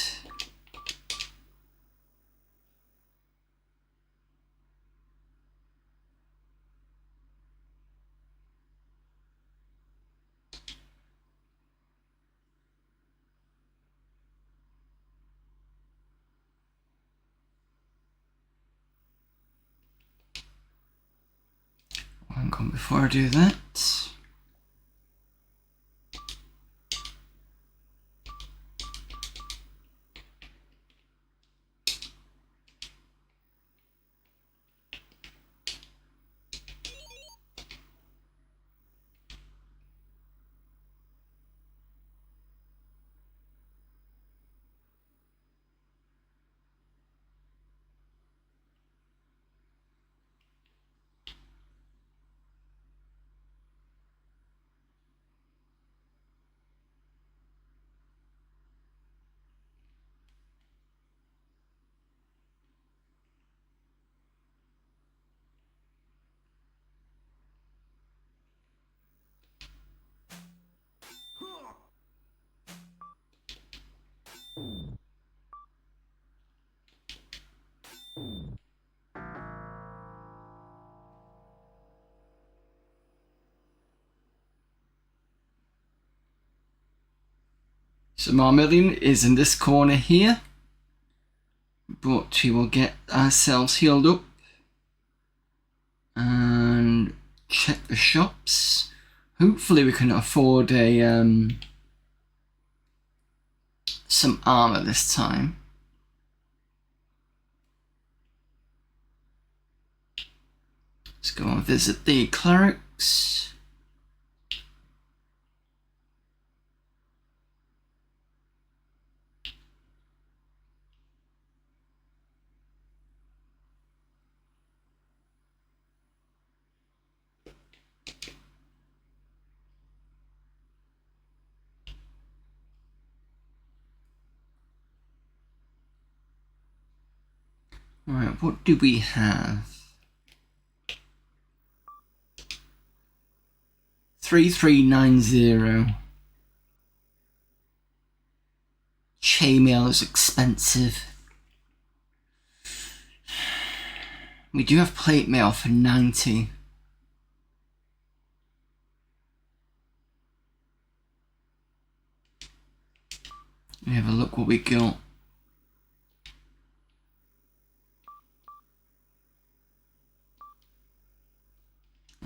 Hang on before I do that. So Marmillion is in this corner here, but we will get ourselves healed up and check the shops. Hopefully we can afford a some armor this time. Let's go and visit the clerics. Right, what do we have? 3390. Chainmail is expensive. We do have plate mail for 90. Let me have a look what we got.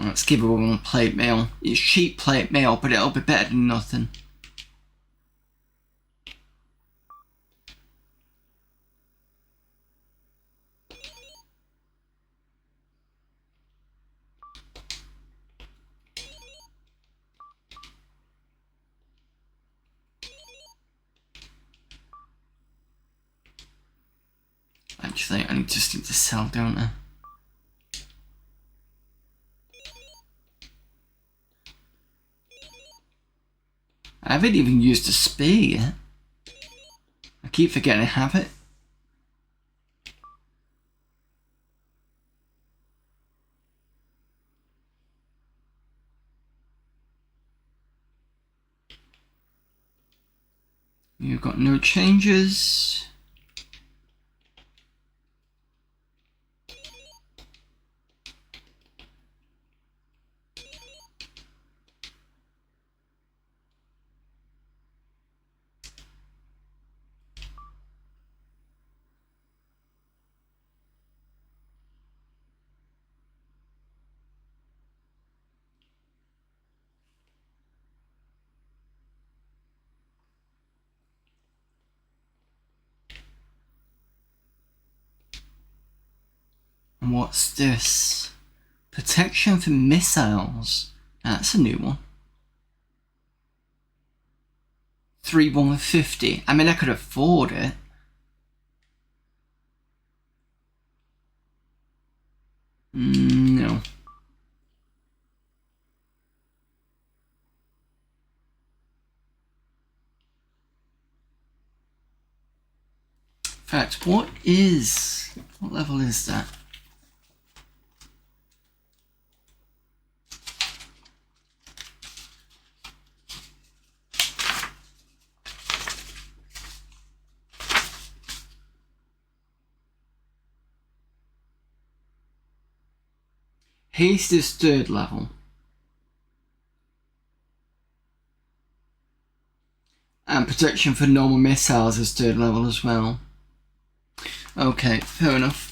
Let's give her one plate mail. It's cheap plate mail, but it'll be better than nothing. actually. I just need to sell, don't I? I haven't even used a spear yet. I keep forgetting I have it. You've got no changes. And what's this? Protection from missiles. That's a new one. 3,150. I mean, I could afford it. No. In fact, what level is that? Haste is 3rd level. And protection for normal missiles is 3rd level as well. Okay, fair enough.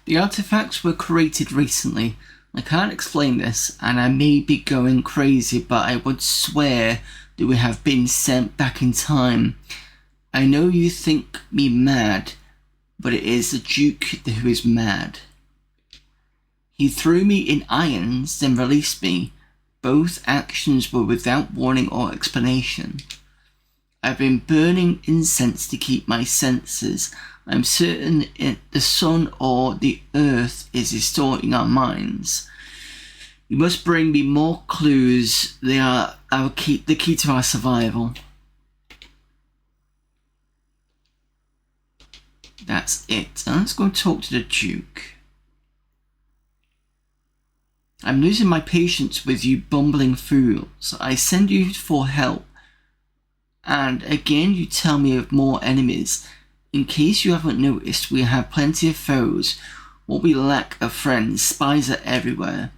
The artifacts were created recently. I can't explain this, and I may be going crazy, but I would swear that we have been sent back in time. I know you think me mad, but it is the Duke who is mad. He threw me in irons, then released me. Both actions were without warning or explanation. I've been burning incense to keep my senses. I'm certain the sun or the earth is distorting our minds. You must bring me more clues. They are the key to our survival. That's it. Now let's go and talk to the Duke. I'm losing my patience with you bumbling fools. I send you for help. And again you tell me of more enemies. In case you haven't noticed, we have plenty of foes. What we lack are friends. Spies are everywhere.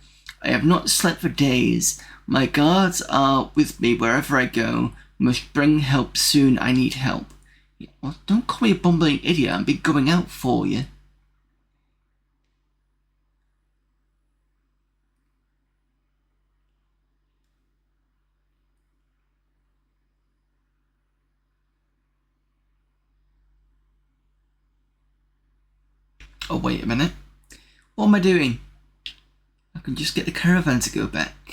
I have not slept for days. My guards are with me wherever I go. Must bring help soon. I need help. Well, don't call me a bumbling idiot. I'll be going out for you. Oh, wait a minute. What am I doing? I can just get the caravan to go back.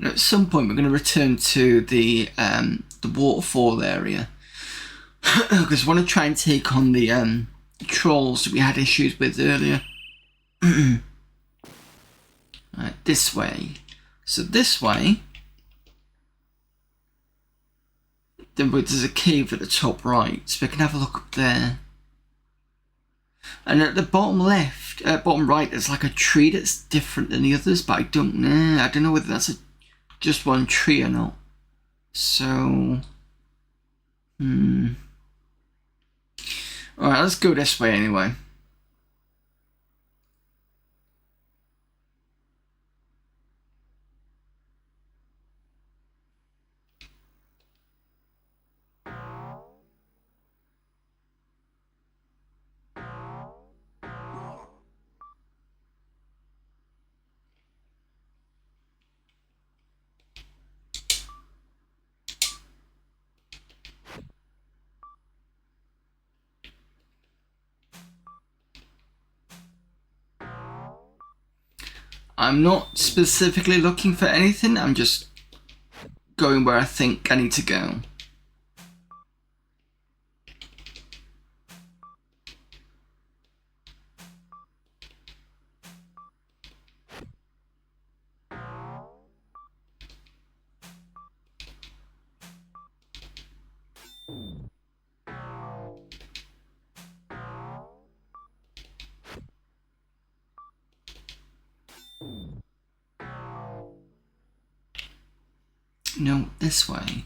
Now, at some point, we're going to return to the waterfall area. Because I want to try and take on the trolls that we had issues with earlier. Right, this way. So this way... Then there's a cave at the top right, so we can have a look up there. And at the bottom left, bottom right, there's like a tree that's different than the others, but I don't know. I don't know whether that's just one tree or not. So, Alright, let's go this way anyway. I'm not specifically looking for anything, I'm just going where I think I need to go. No, this way.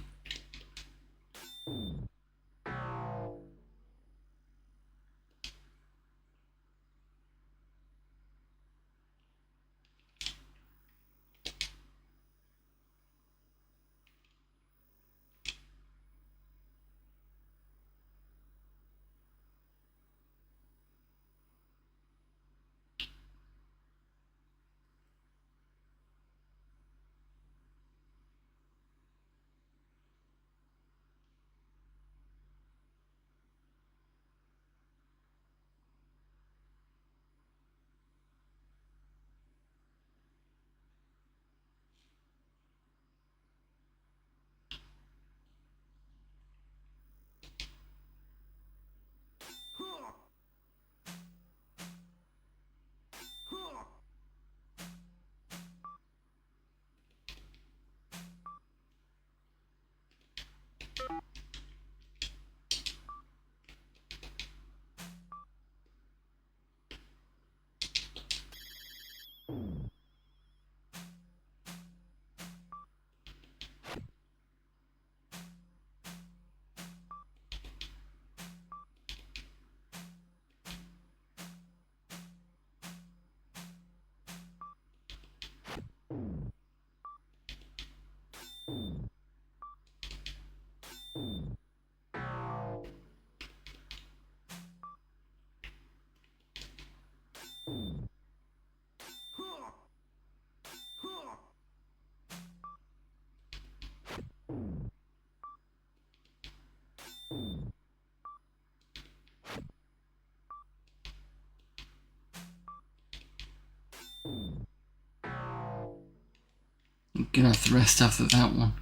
I'm gonna have to rest after that one.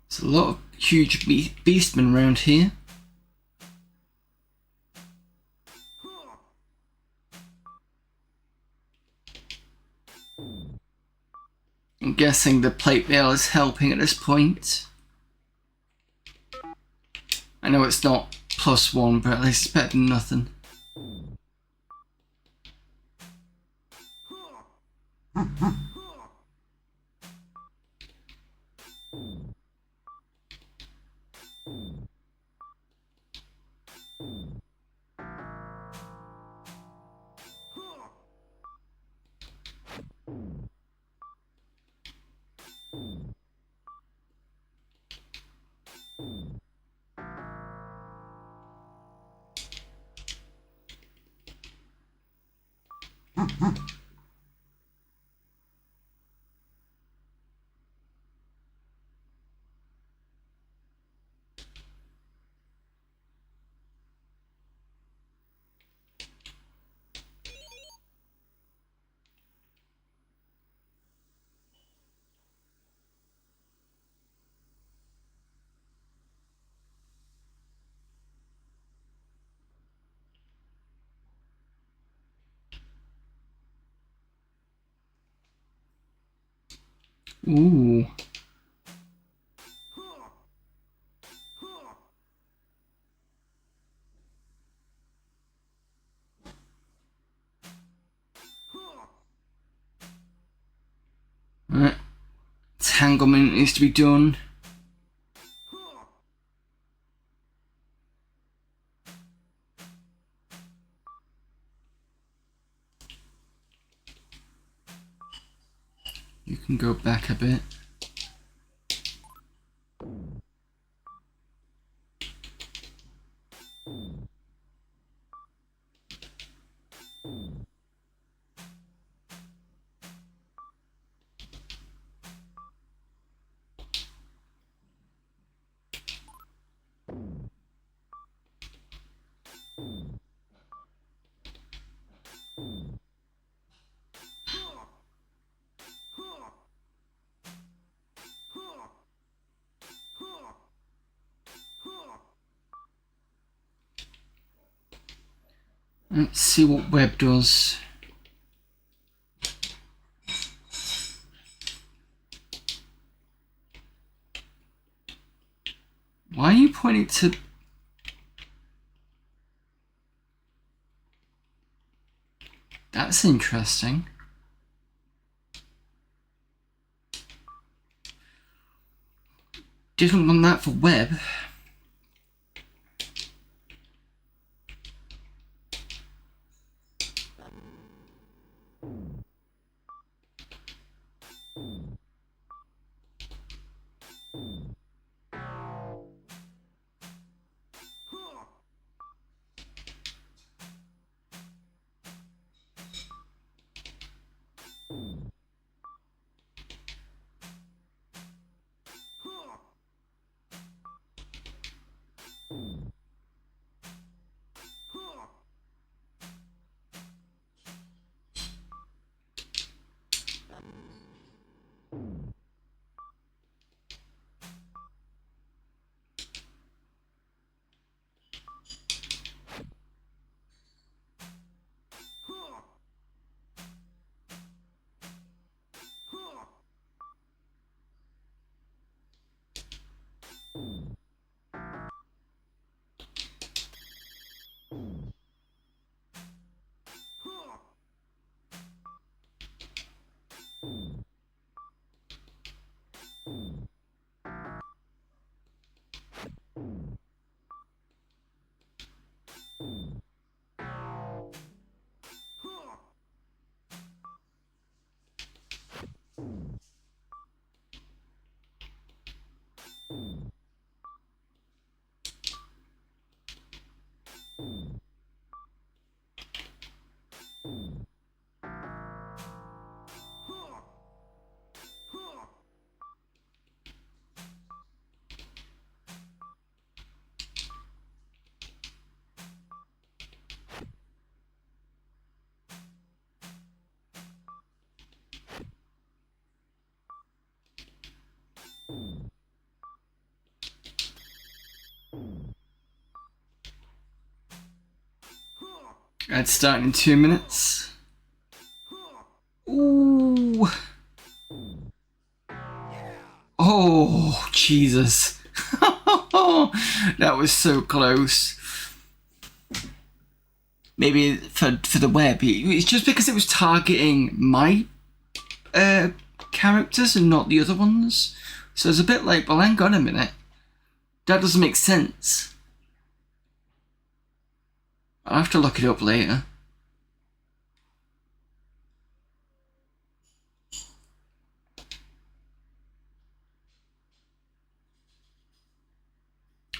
There's a lot of huge beastmen around here. I'm guessing the plate mail is helping at this point. I know it's not +1, but at least it's better than nothing. Ooh. Right. Entanglement needs to be done. You can go back a bit. Let's see what web does. Why are you pointing to... That's interesting. Didn't want that for web. I'd start in 2 minutes. Ooh. Oh, Jesus. That was so close. Maybe for the web, it's just because it was targeting my characters and not the other ones. So it's a bit like, well, hang on a minute. That doesn't make sense. I'll have to look it up later.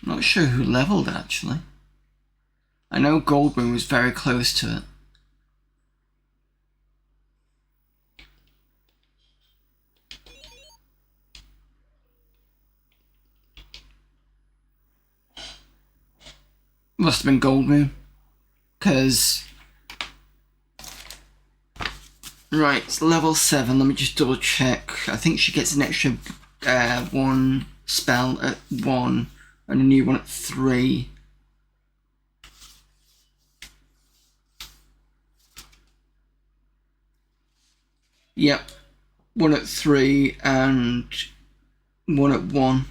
I'm not sure who leveled actually. I know Goldmoon was very close to it. Must have been Goldmoon. Because... Right, it's level 7. Let me just double check. I think she gets an extra 1 spell at 1 and a new one at 3. Yep. 1 at 3 and 1 at 1.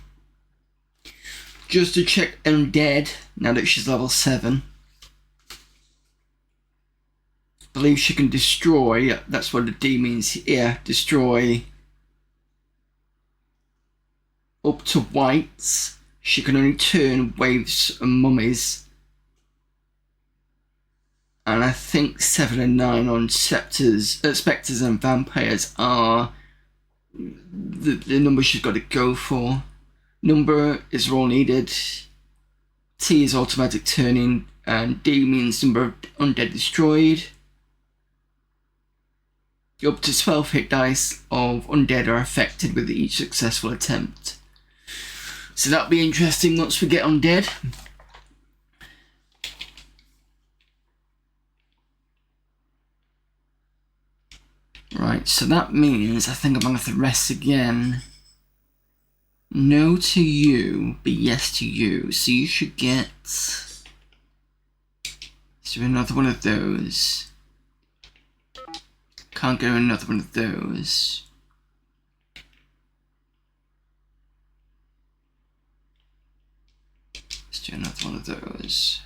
Just to check Undead, now that she's level 7. I believe she can destroy, that's what the D means, yeah, destroy up to whites. She can only turn waves and mummies. And I think 7 and 9 on spectres and vampires are the number she's got to go for. Number is roll needed. T is automatic turning, and D means number of undead destroyed. Up to 12 hit dice of undead are affected with each successful attempt. So that'll be interesting once we get undead. Right, so that means I think I'm going to have to rest again. No to you, but yes to you. So you should get... So another one of those. Can't go another one of those. Let's do another one of those.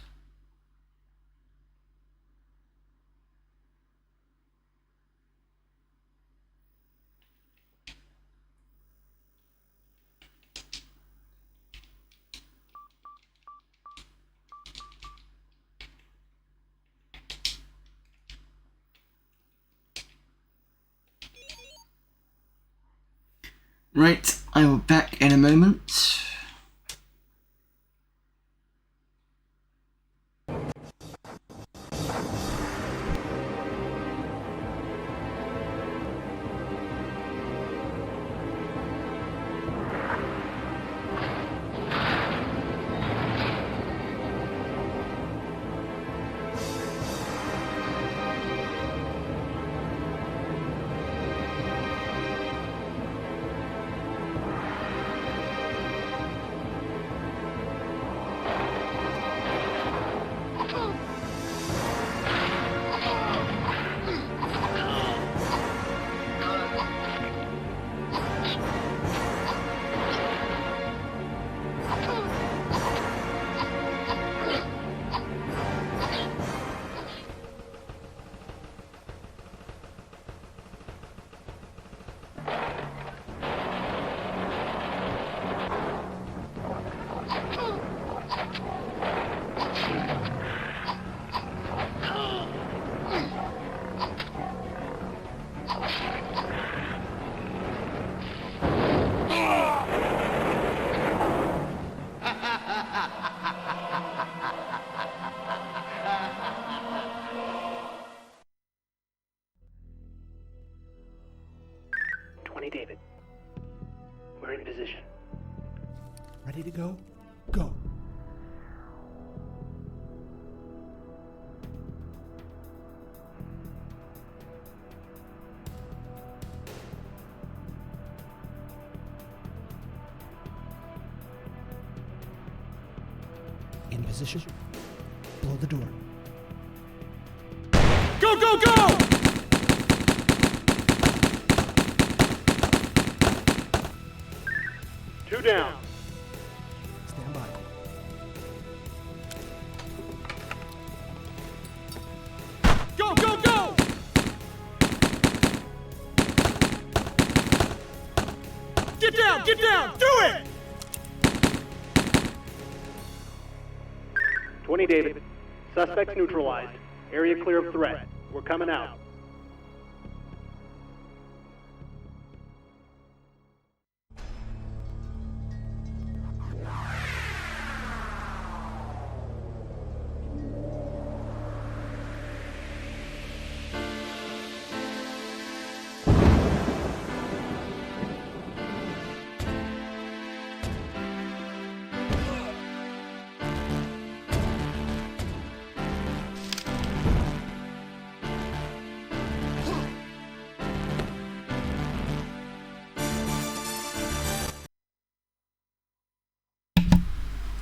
Right, I will be back in a moment.
David. We're in position.
Ready to go? Go. In position. Blow the door.
Go, go, go!
Two down.
Stand by.
Go, go, go! Get down, do it!
20 David. Suspects neutralized. Area clear of threat. We're coming out.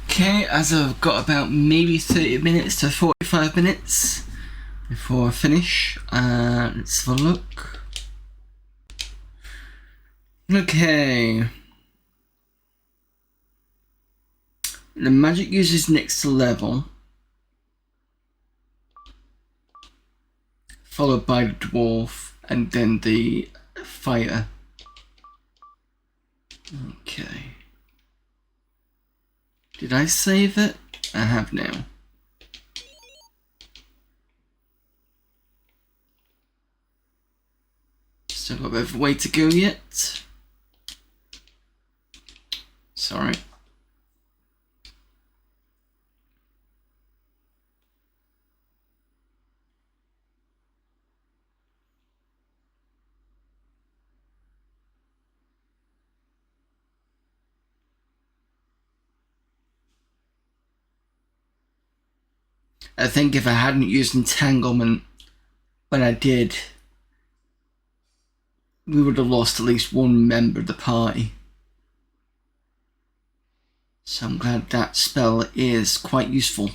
Okay, as I've got about maybe 30 minutes to 45 minutes before I finish, let's have a look. Okay. The magic uses next to level, followed by the dwarf, and then the fighter. Okay. Did I save it? I have now. Still got a bit of a way to go yet. Sorry. I think if I hadn't used entanglement when I did, we would have lost at least one member of the party. So I'm glad that spell is quite useful.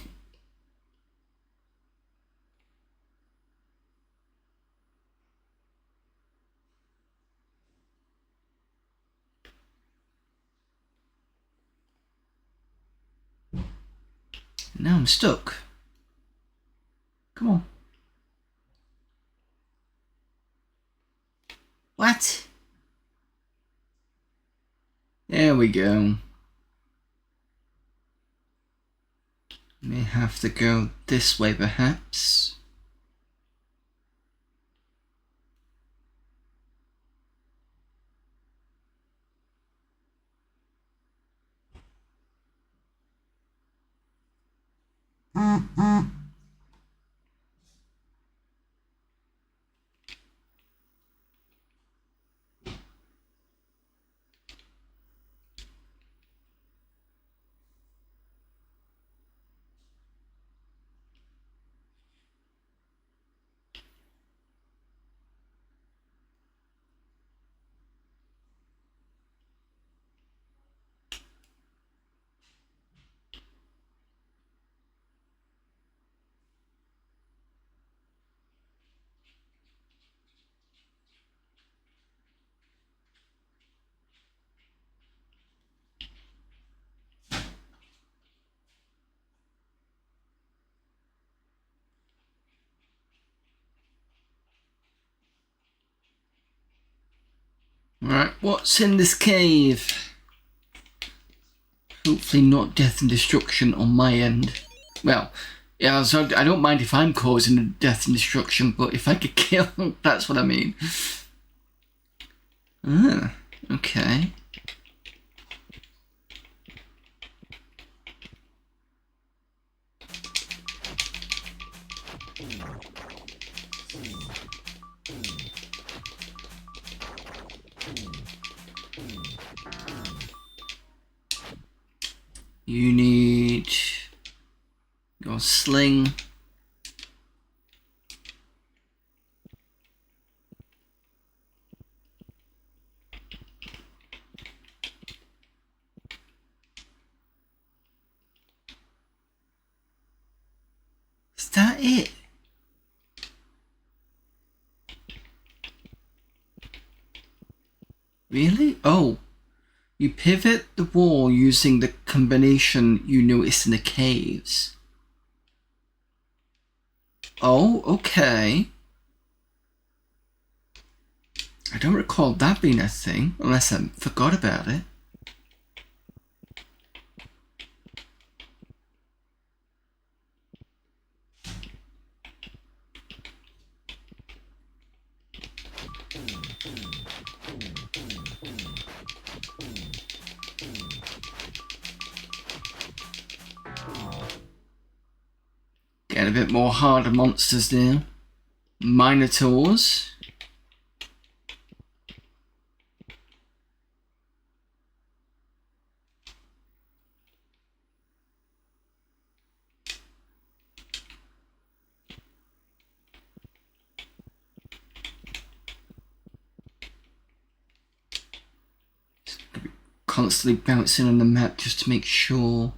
Now I'm stuck. Come on. What? There we go. May have to go this way perhaps. Alright, what's in this cave? Hopefully not death and destruction on my end. Well, yeah, so I don't mind if I'm causing death and destruction, but if I get killed, that's what I mean. Ah, okay. You need your sling. Is that it? Really? Oh. You pivot the wall using the combination you notice in the caves. Oh, okay. I don't recall that being a thing, unless I forgot about it. Getting a bit more harder monsters now. Minotaurs. Constantly bouncing on the map just to make sure.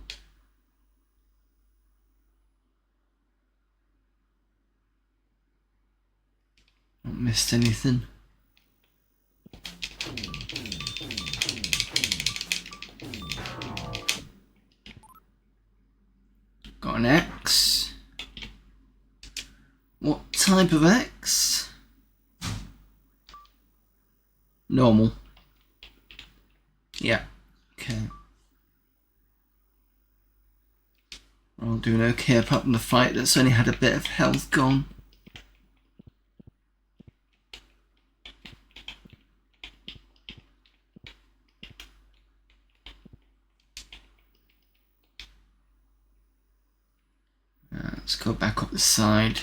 Not missed anything. Got an X. What type of X? Normal. Yeah, okay. We're all doing okay apart from the fight that's only had a bit of health gone. Let's go back up the side.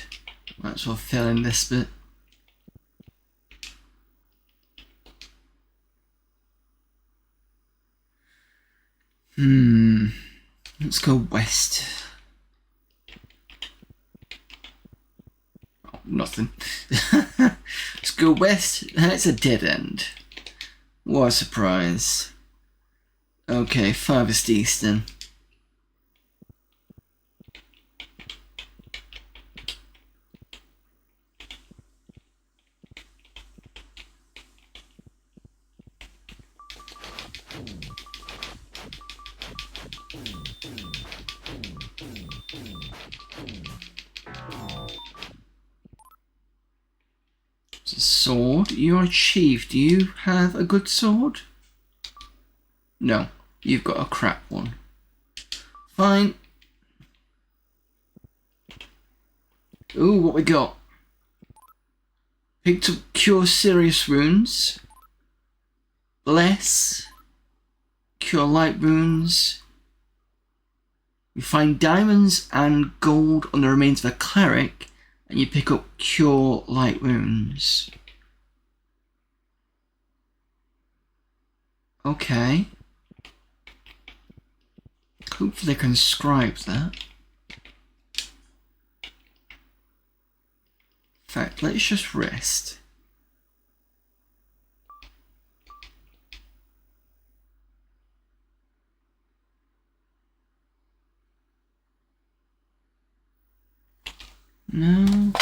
Might as well fill in this bit. Let's go west. Oh, nothing. Let's go west. That's a dead end. What a surprise. Okay, farthest east then. Sword. You're a chief. Do you have a good sword? No. You've got a crap one. Fine. Ooh, what we got? Picked up Cure Serious Wounds. Bless. Cure Light Wounds. You find diamonds and gold on the remains of a cleric, and you pick up Cure Light Wounds. Okay. Hopefully I can scribe that. In fact, let's just rest. No.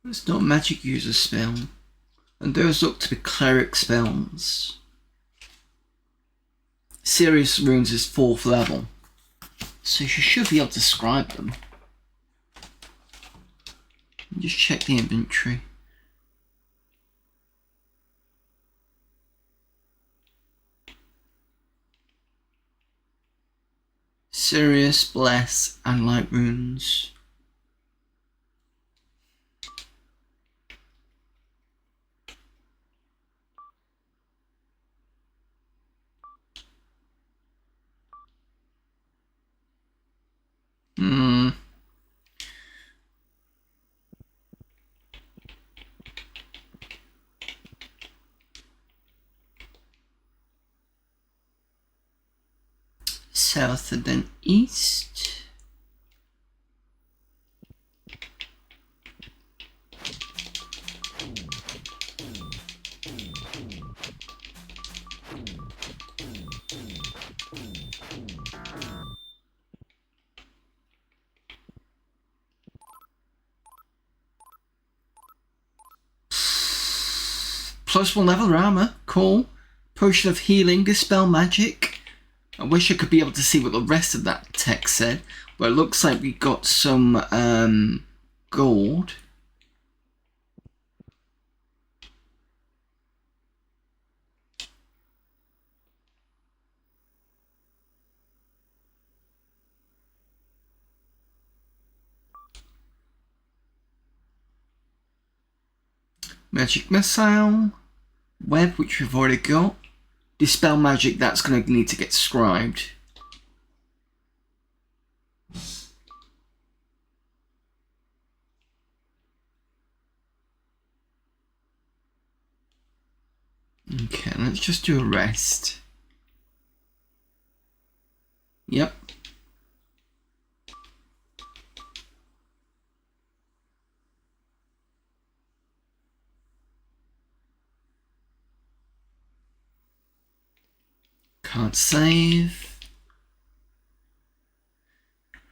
It's not a magic user spell, and those look to be cleric spells. Serious Runes is 4th level, so you should be able to scribe them. Just check the inventory. Serious, Bless, and Light Runes. South and then east. +1 level armor, cool. Potion of healing, dispel magic. I wish I could be able to see what the rest of that text said, but it looks like we got some gold. Magic missile, web, which we've already got. Dispel magic, that's going to need to get scribed. Okay, let's just do a rest. Yep. Can't save.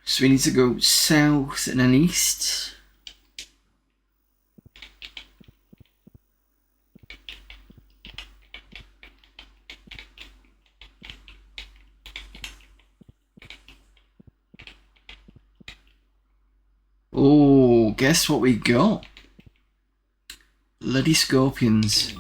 So we need to go south and then east. Oh, guess what we got? Bloody scorpions.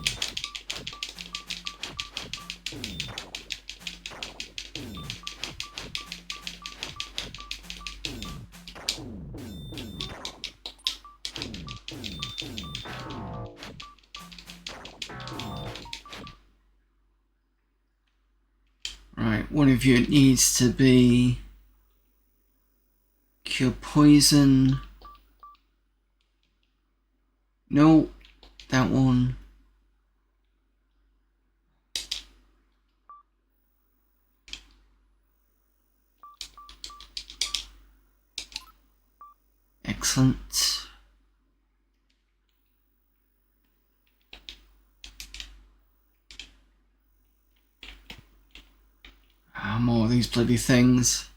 one of you needs to be cure poison. No, that one. Excellent. More of these bloody things.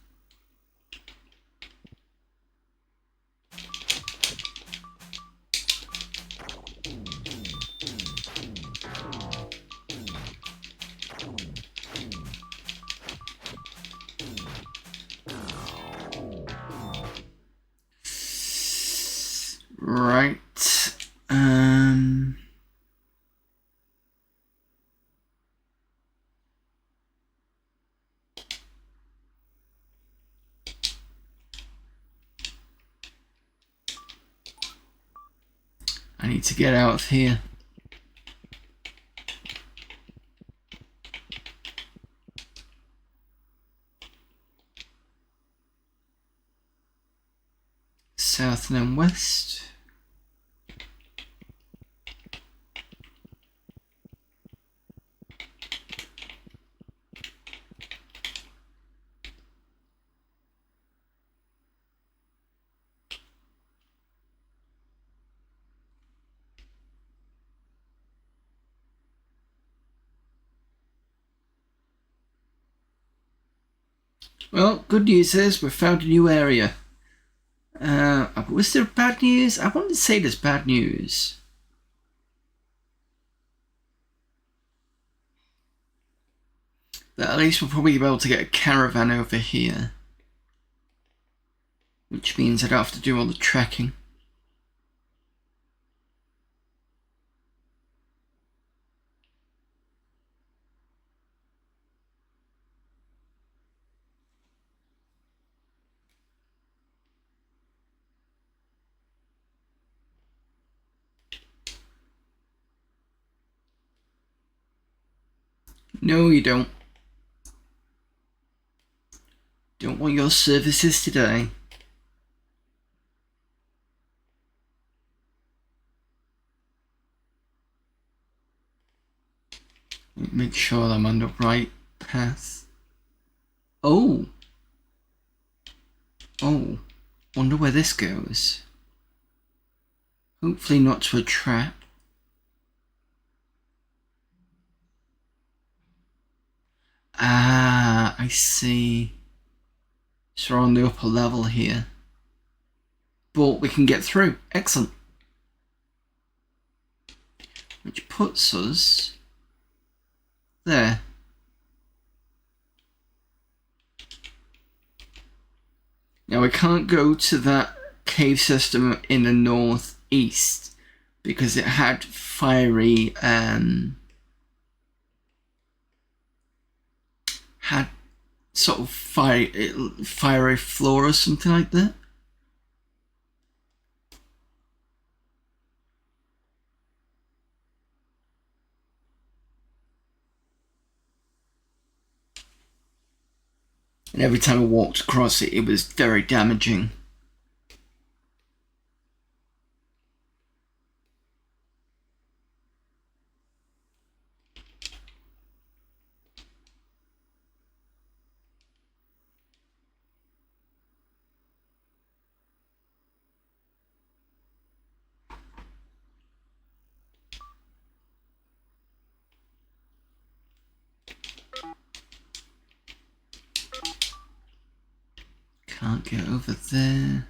Right. I need to get out of here. South and then west. Well, good news is we've found a new area. Was there bad news? I wanted to say there's bad news. But at least we'll probably be able to get a caravan over here. Which means I don't have to do all the trekking. No, you don't. Don't want your services today. Make sure I'm on the right path. Oh. Oh. Wonder where this goes. Hopefully not to a trap. Ah, I see. So we're on the upper level here. But we can get through. Excellent. Which puts us there. Now we can't go to that cave system in the northeast because it had fiery had sort of fiery floor or something like that. And every time I walked across it, it was very damaging. Can't get over there.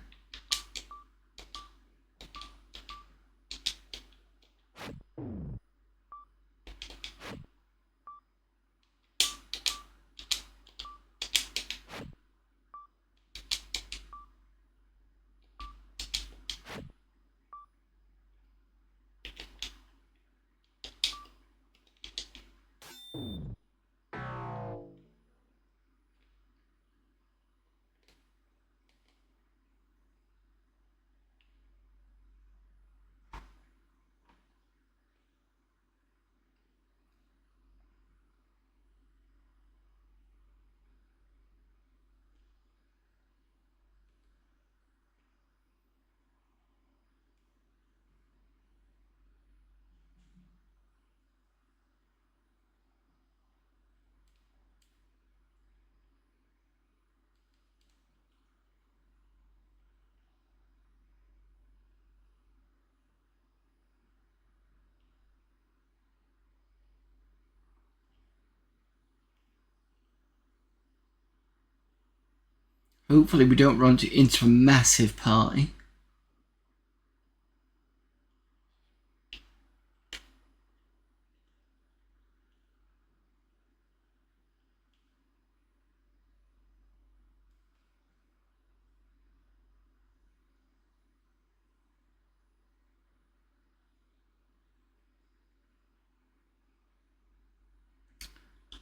Hopefully we don't run into a massive party.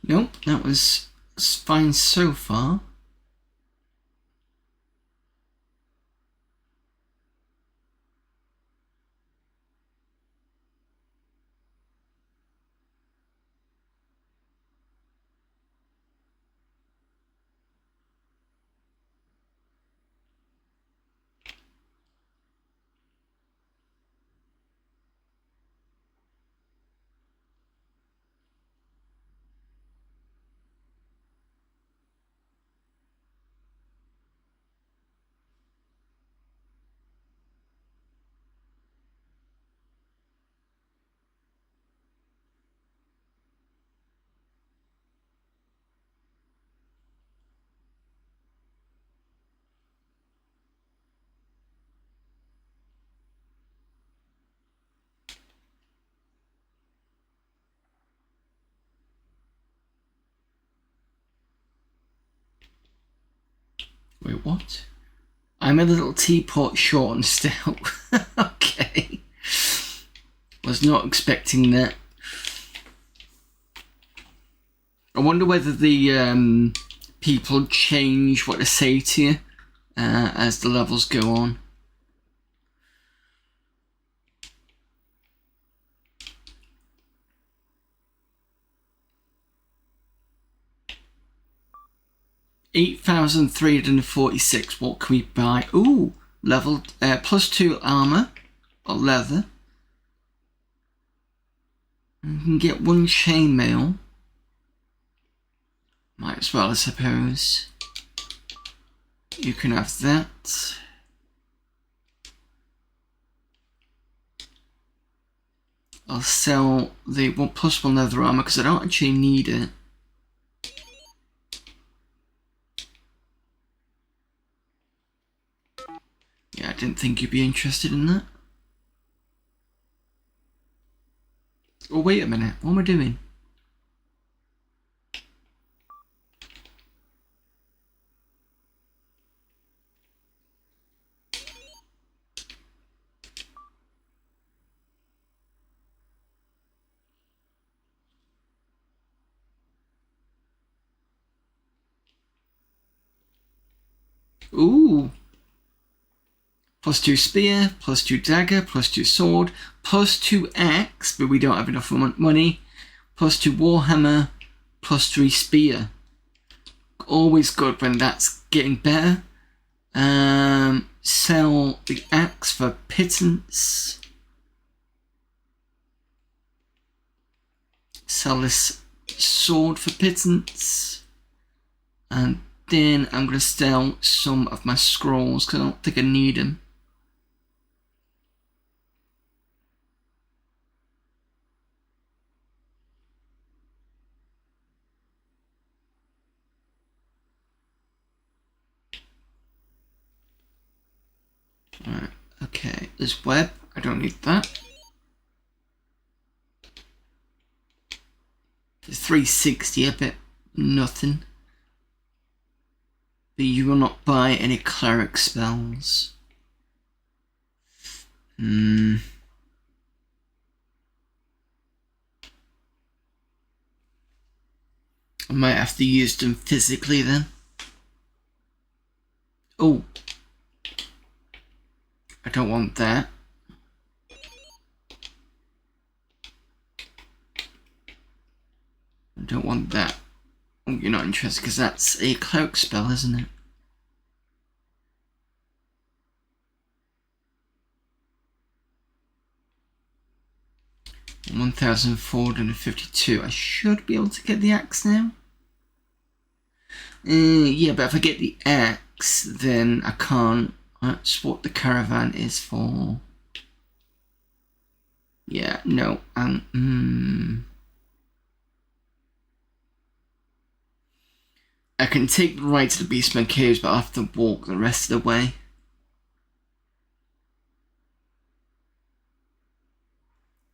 Nope, that was fine so far. Wait, what? I'm a little teapot short and stout. Okay. Was not expecting that. I wonder whether the people change what they say to you as the levels go on. $8,346. What can we buy? Ooh, level +2 armor or leather. We can get 1 chainmail. Might as well, I suppose. You can have that. I'll sell the +1 leather armor because I don't actually need it. Yeah, I didn't think you'd be interested in that. Oh, wait a minute. What am I doing? Ooh. +2 spear, +2 dagger, +2 sword, +2 axe, but we don't have enough money, +2 warhammer, +3 spear. Always good when that's getting better. Sell the axe for pittance. Sell this sword for pittance. And then I'm going to sell some of my scrolls because I don't think I need them. Alright, okay, there's web, I don't need that. There's 360, a bit nothing. But you will not buy any cleric spells. I might have to use them physically then. Oh. I don't want that. I don't want that. Oh, you're not interested because that's a cloak spell, isn't it? $1,452. I should be able to get the axe now. Yeah, but if I get the axe, then I can't. That's what the caravan is for. Yeah, no, I can take the ride to the Beastman Caves, but I have to walk the rest of the way.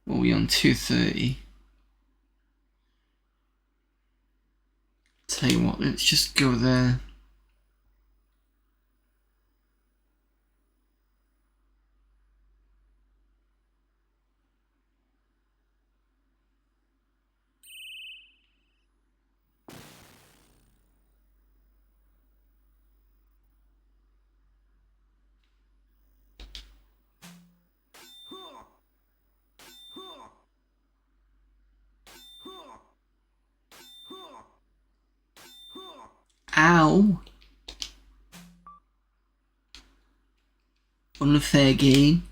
What are we on? 2:30. Tell you what, let's just go there. Ow! Unfair game.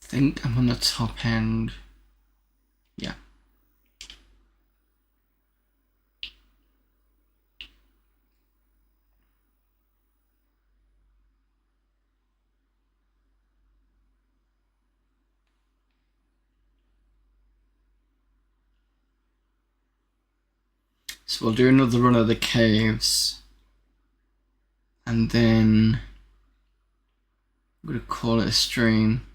I think I'm on the top end. Yeah. So we'll do another run of the caves. And then I'm going to call it a stream.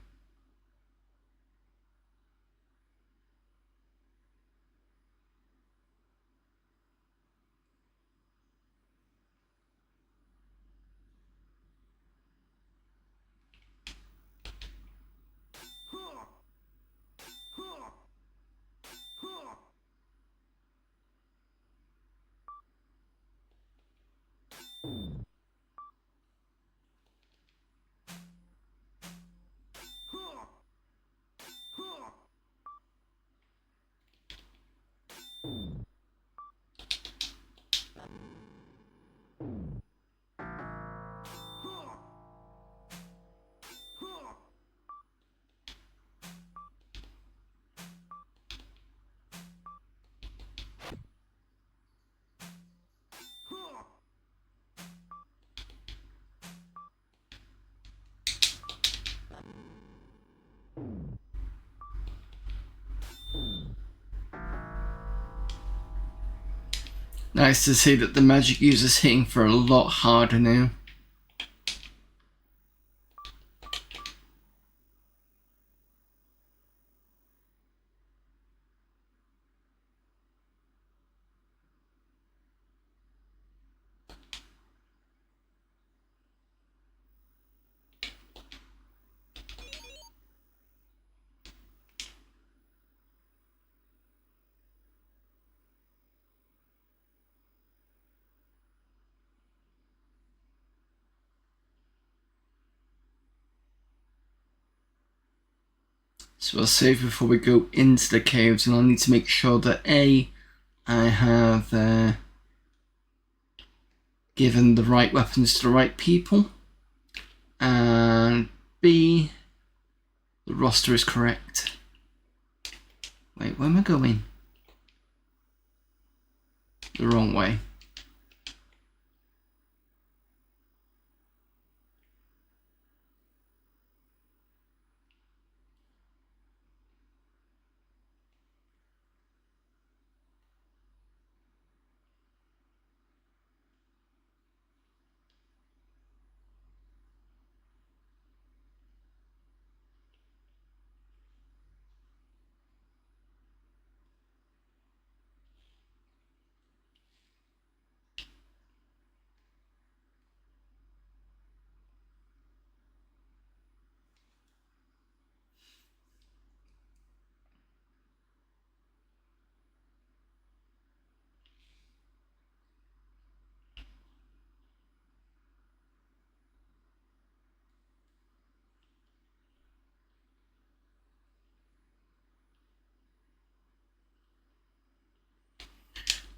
Nice to see that the magic user's hitting for a lot harder now. So I'll save before we go into the caves, and I'll need to make sure that A, I have given the right weapons to the right people, and B, the roster is correct. Wait, where am I going? The wrong way.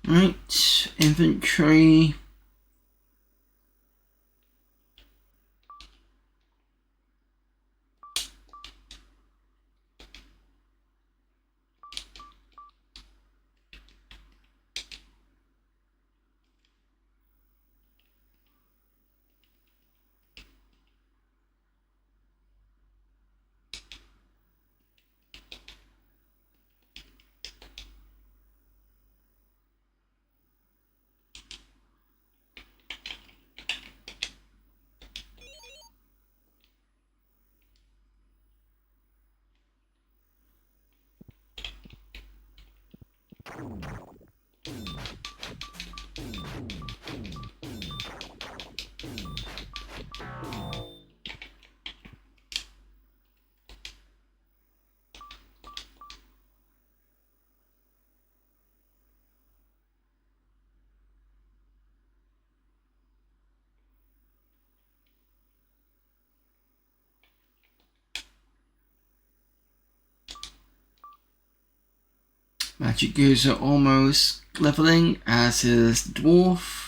Right, inventory. Magic gears are almost leveling, as is the dwarf.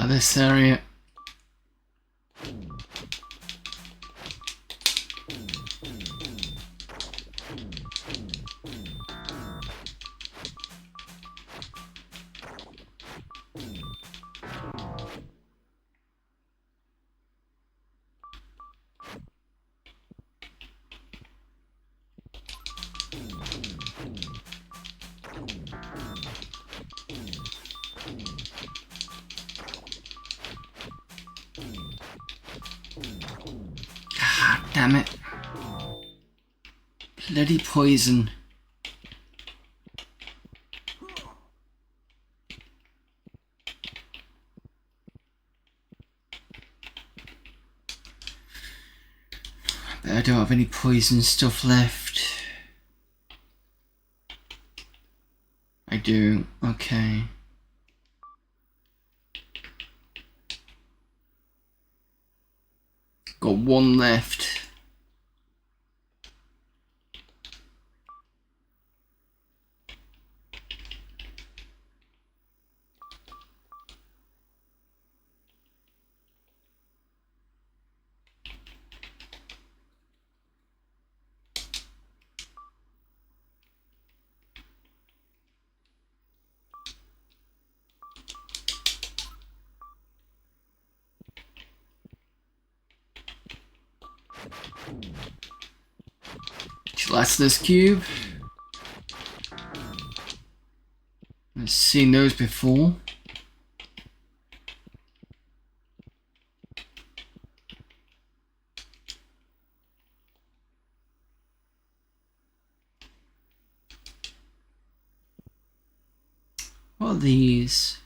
This area. Damn it. Bloody poison. I don't have any poison stuff left. I do. Okay. Got one left. Gelatinous cube. I've seen those before. What are these?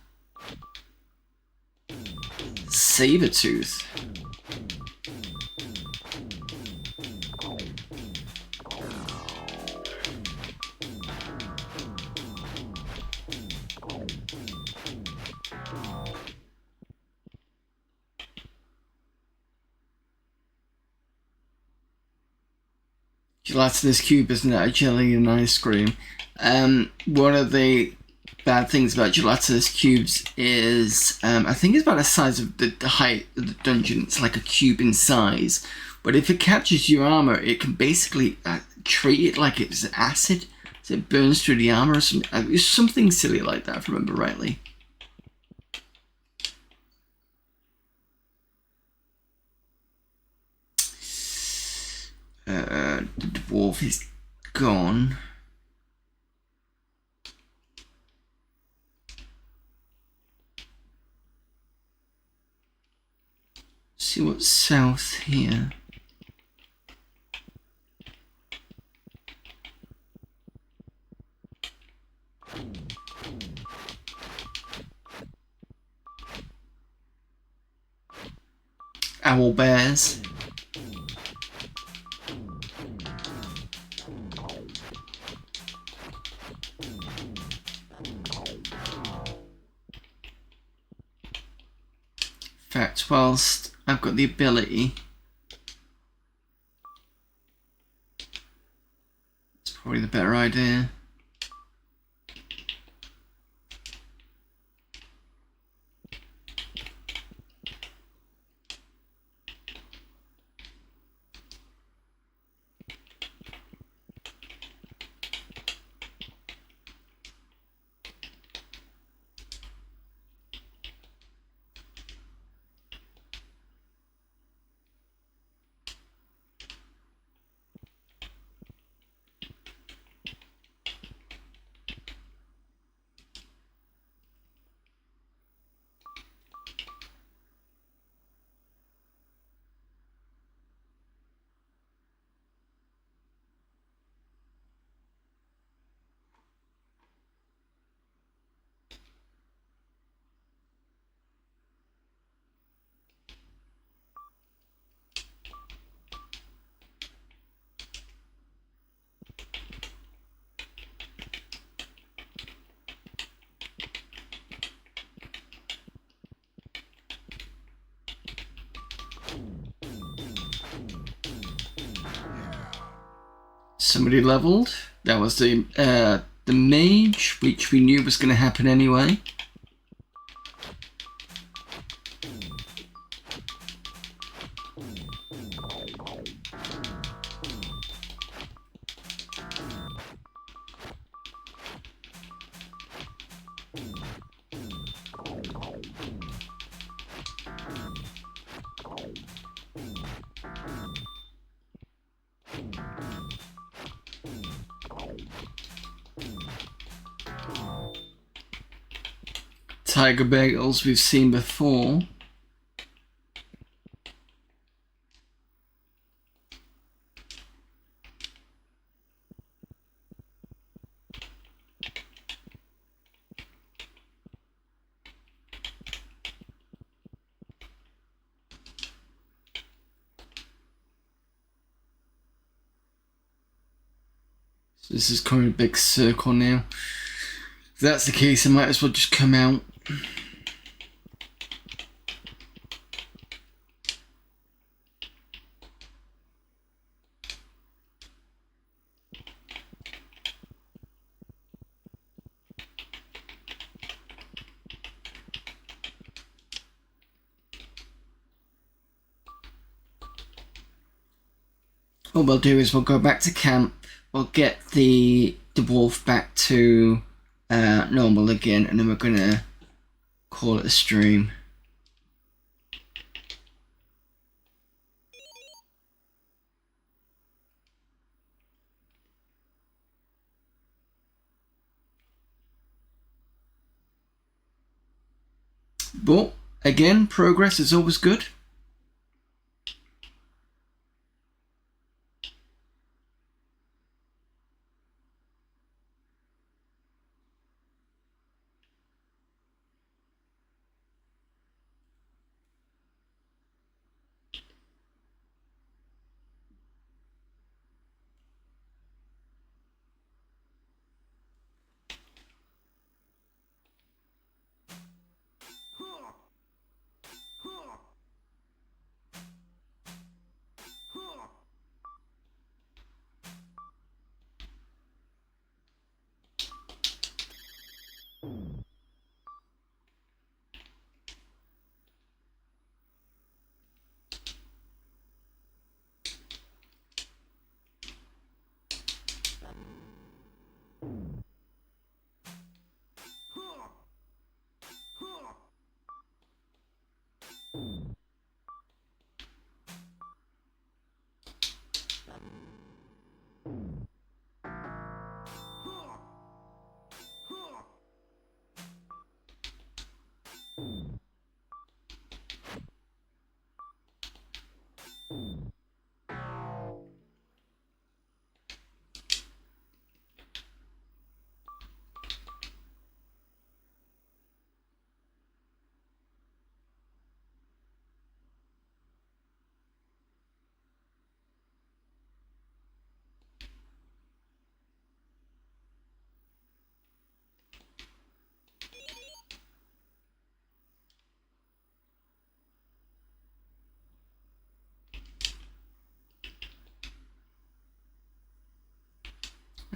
Saber tooth. Gelatinous cube isn't it? A jelly and ice cream. One of the bad things about gelatinous cubes is I think it's about the size of the height of the dungeon. It's like a cube in size, but if it captures your armor, it can basically treat it like it's acid, so it burns through the armor or something. It's something silly like that, if I remember rightly. The dwarf is gone. See what's south here. Owl bears. In fact, whilst I've got the ability, it's probably the better idea. Somebody leveled. That was the mage, which we knew was going to happen anyway. Tiger bagels we've seen before. So this is coming a big circle now. If that's the case, I might as well just come out. What we'll do is we'll go back to camp, we'll get the dwarf back to normal again, and then we're gonna call it a stream. But again, progress is always good.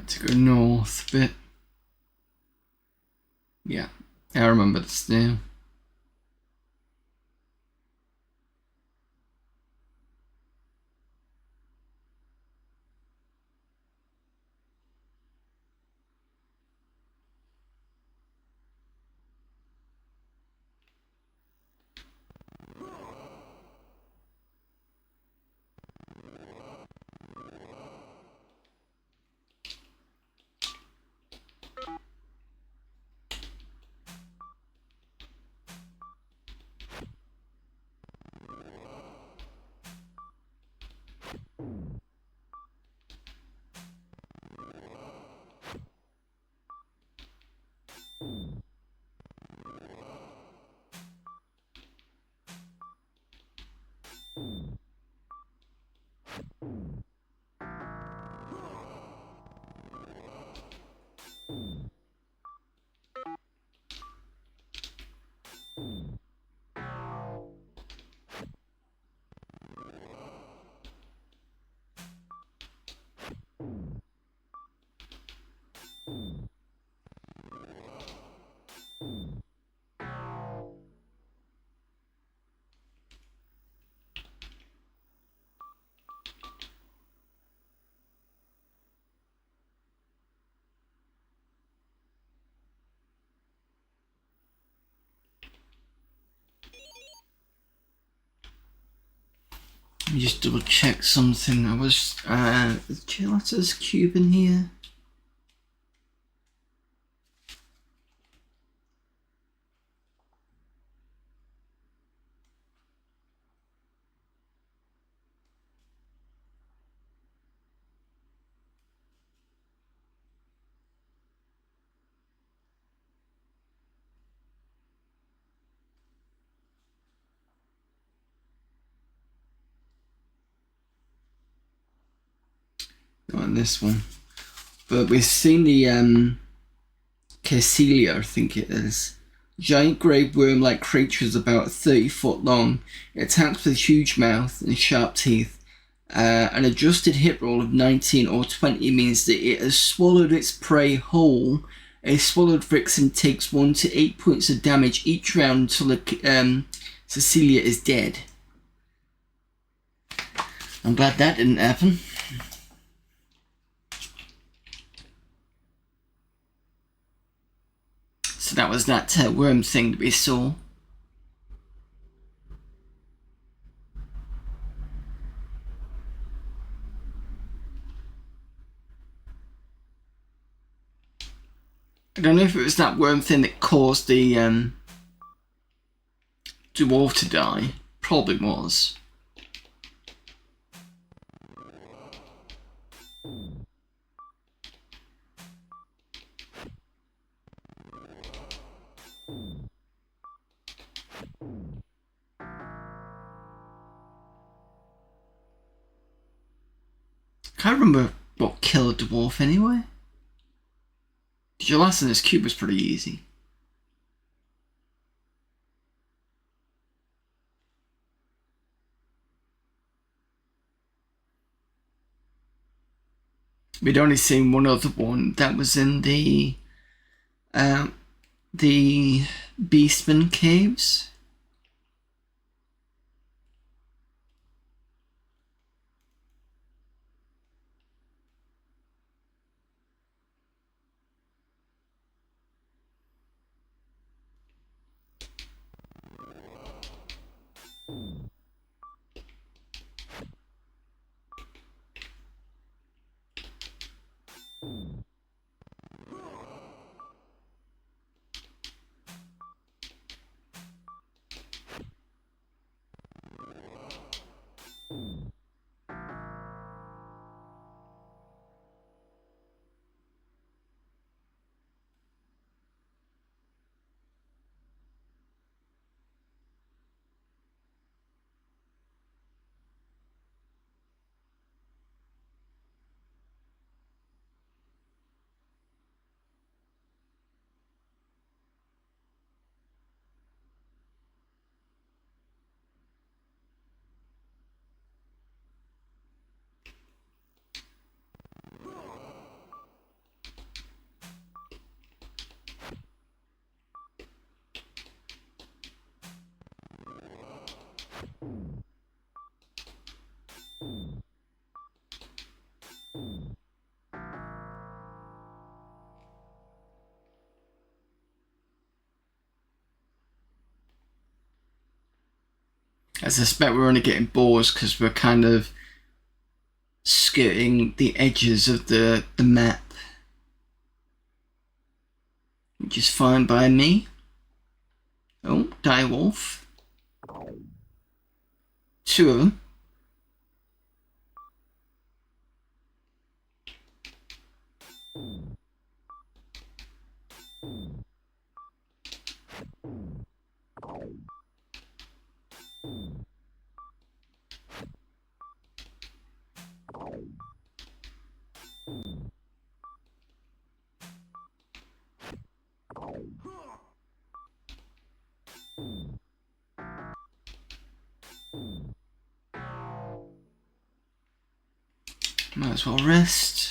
To go north a bit. Yeah, I remember this now. Let me just double check something. I was is Gelatos cube in here? Not on this one. But we've seen the Caecilia, I think it is. Giant grey worm-like creatures about 30 foot long. It attacks with a huge mouth and sharp teeth. An adjusted hit roll of 19 or 20 means that it has swallowed its prey whole. A swallowed vixen takes 1 to 8 points of damage each round until the Caecilia is dead. I'm glad that didn't happen. So that was that worm thing that we saw. I don't know if it was that worm thing that caused the dwarf to die. Probably was. Can't remember what killed a dwarf anyway. Gelatinous cube was pretty easy. We'd only seen one other one that was in the Beastman caves. I suspect we're only getting boars because we're kind of skirting the edges of the map. Which is fine by me. Oh, direwolf. 2 of them. Might as well rest.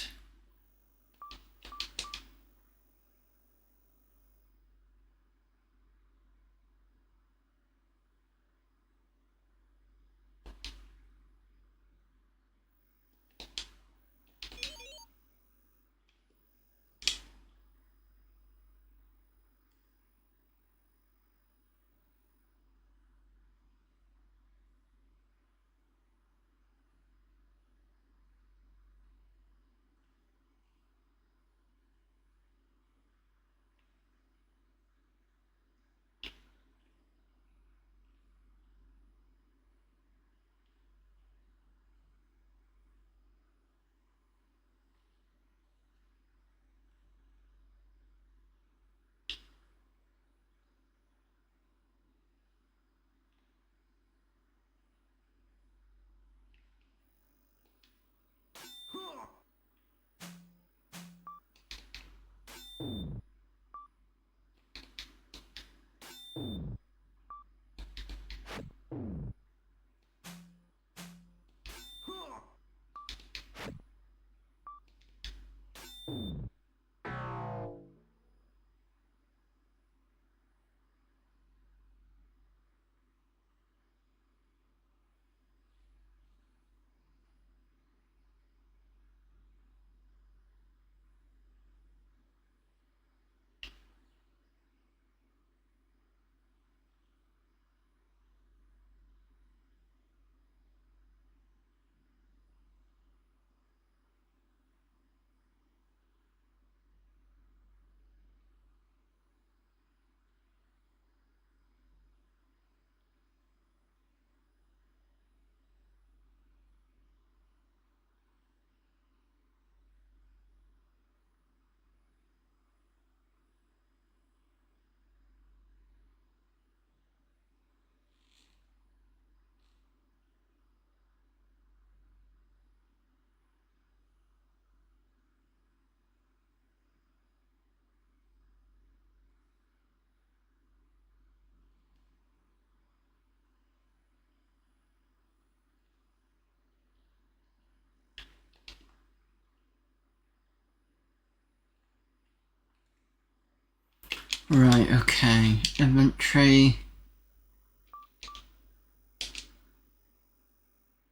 Right, okay. Inventory.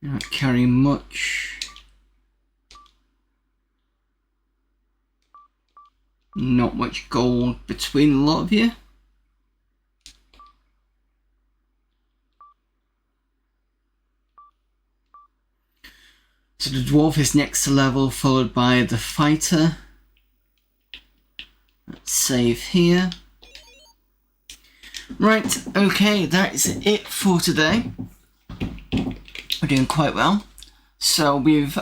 Not carrying much. Not much gold between a lot of you. So the dwarf is next to level, followed by the fighter. Let's save here. Right, okay, that is it for today. We're doing quite well. So we've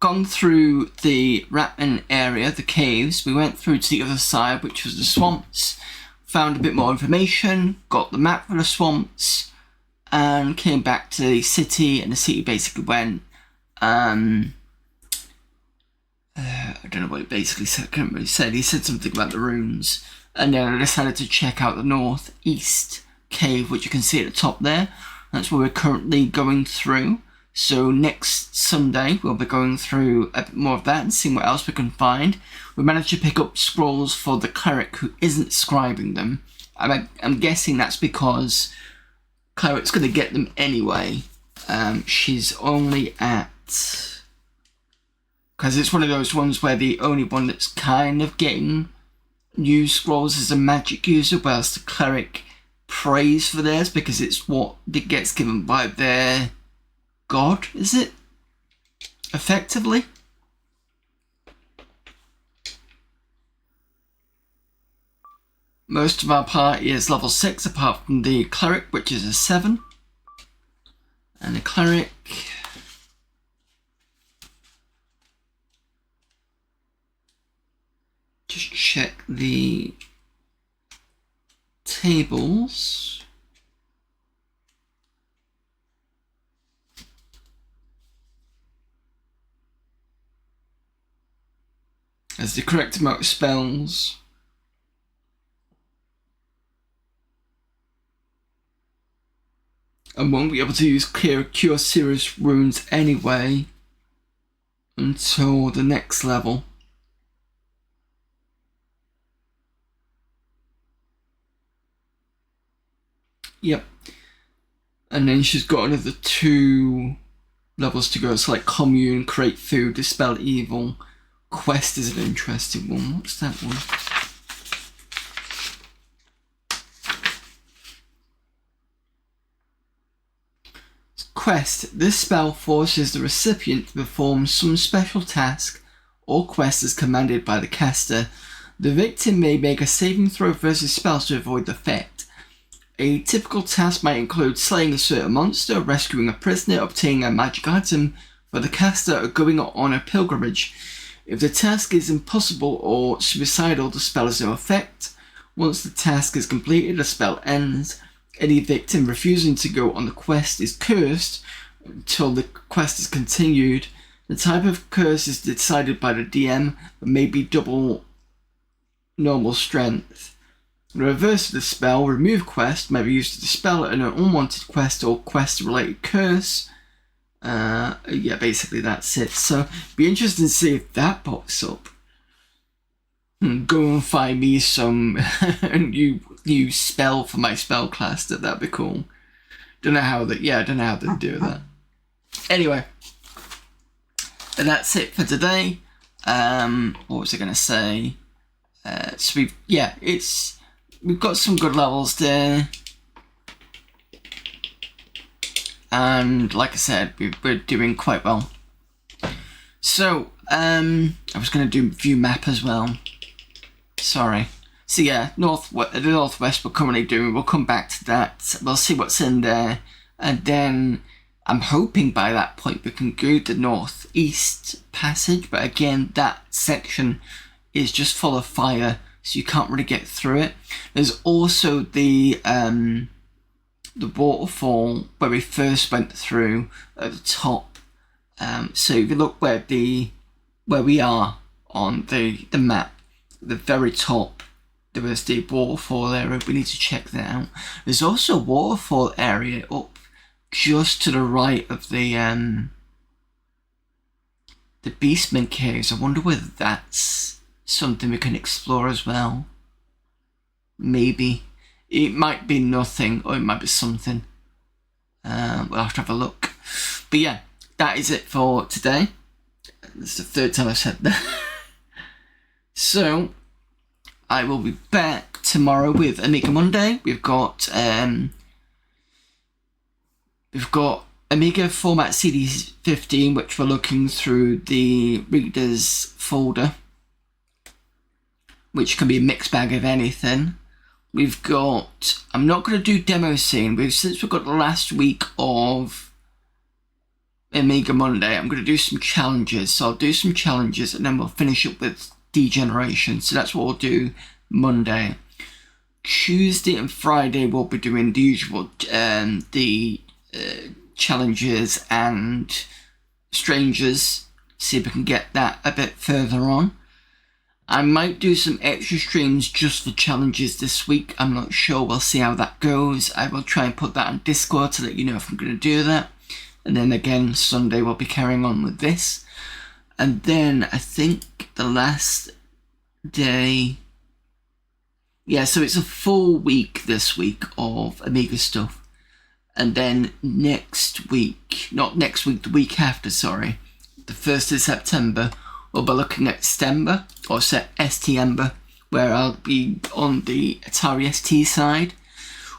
gone through the Ratman area, the caves. We went through to the other side, which was the swamps. Found a bit more information, got the map for the swamps, and came back to the city, and the city basically went, I don't know what he basically said, I can't really say. He said something about the runes, and then I decided to check out the northeast cave, which you can see at the top there. That's where we're currently going through. So next Sunday we'll be going through a bit more of that and seeing what else we can find. We managed to pick up scrolls for the cleric who isn't scribing them. I'm guessing that's because cleric's going to get them anyway. She's only at... because it's one of those ones where the only one that's kind of getting new scrolls is a magic user, whereas the cleric prays for theirs because it's what it gets given by their god, is it? Effectively. Most of our party is level 6 apart from the cleric, which is a 7. And the cleric... just check the tables. As the correct amount of spells. And won't be able to use cure serious wounds anyway until the next level. Yep. And then she's got another 2 levels to go. It's like commune, create food, dispel evil. Quest is an interesting one. What's that one? Quest. This spell forces the recipient to perform some special task or quest as commanded by the caster. The victim may make a saving throw versus spells to avoid the effect. A typical task might include slaying a certain monster, rescuing a prisoner, obtaining a magic item for the caster, or going on a pilgrimage. If the task is impossible or suicidal, the spell has no effect. Once the task is completed, the spell ends. Any victim refusing to go on the quest is cursed until the quest is continued. The type of curse is decided by the DM, but may be double normal strength. The reverse of the spell, remove quest, may be used to dispel an unwanted quest or quest-related curse. Yeah, basically that's it. So, be interested to see if that pops up. Go and find me some new spell for my spell class. That'd be cool. Don't know how they do that. Anyway, and that's it for today. What was I gonna say? So we've got some good levels there. And like I said, we're doing quite well. So, I was going to do view map as well. Sorry. So yeah, the northwest we're currently doing, we'll come back to that. We'll see what's in there. And then I'm hoping by that point we can go the northeast passage. But again, that section is just full of fire, so you can't really get through it. There's also the waterfall where we first went through at the top. So if you look where we are on the map, the very top, there was the waterfall area. We need to check that out. There's also a waterfall area up just to the right of the Beastman Caves. I wonder whether that's something we can explore as well. maybe. It might be nothing, or it might be something. We'll have to have a look. But yeah, that is it for today. It's the third time I've said that. So, I will be back tomorrow with Amiga Monday. We've got Amiga Format CD15, which we're looking through the readers folder, which can be a mixed bag of anything. We've got, I'm not going to do demo scene, since we've got the last week of Amiga Monday, I'm going to do some challenges. So I'll do some challenges and then we'll finish up with Degeneration. So that's what we'll do Monday. Tuesday and Friday we'll be doing the usual, challenges and strangers. See if we can get that a bit further on. I might do some extra streams just for challenges this week. I'm not sure. We'll see how that goes. I will try and put that on Discord to let you know if I'm going to do that. And then again, Sunday we'll be carrying on with this. And then I think the last day... Yeah, so it's a full week this week of Amiga stuff. And then next week, not next week, the week after, sorry, the 1st of September, we'll be looking at Stember, or STEmber, where I'll be on the Atari ST side.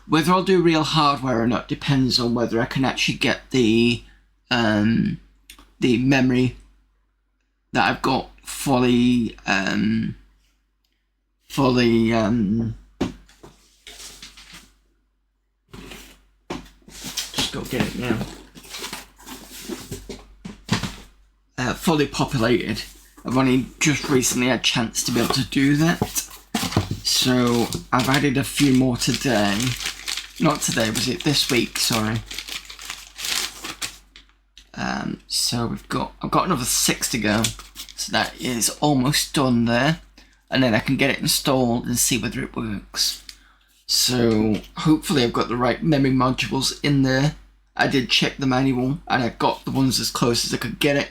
Whether I'll do real hardware or not depends on whether I can actually get the memory that I've got fully just go get it now. Fully populated. I've only just recently had a chance to be able to do that. So I've added a few more today. Not today, was it? This week, sorry. So I've got another 6 to go. So that is almost done there. And then I can get it installed and see whether it works. So hopefully I've got the right memory modules in there. I did check the manual and I got the ones as close as I could get it.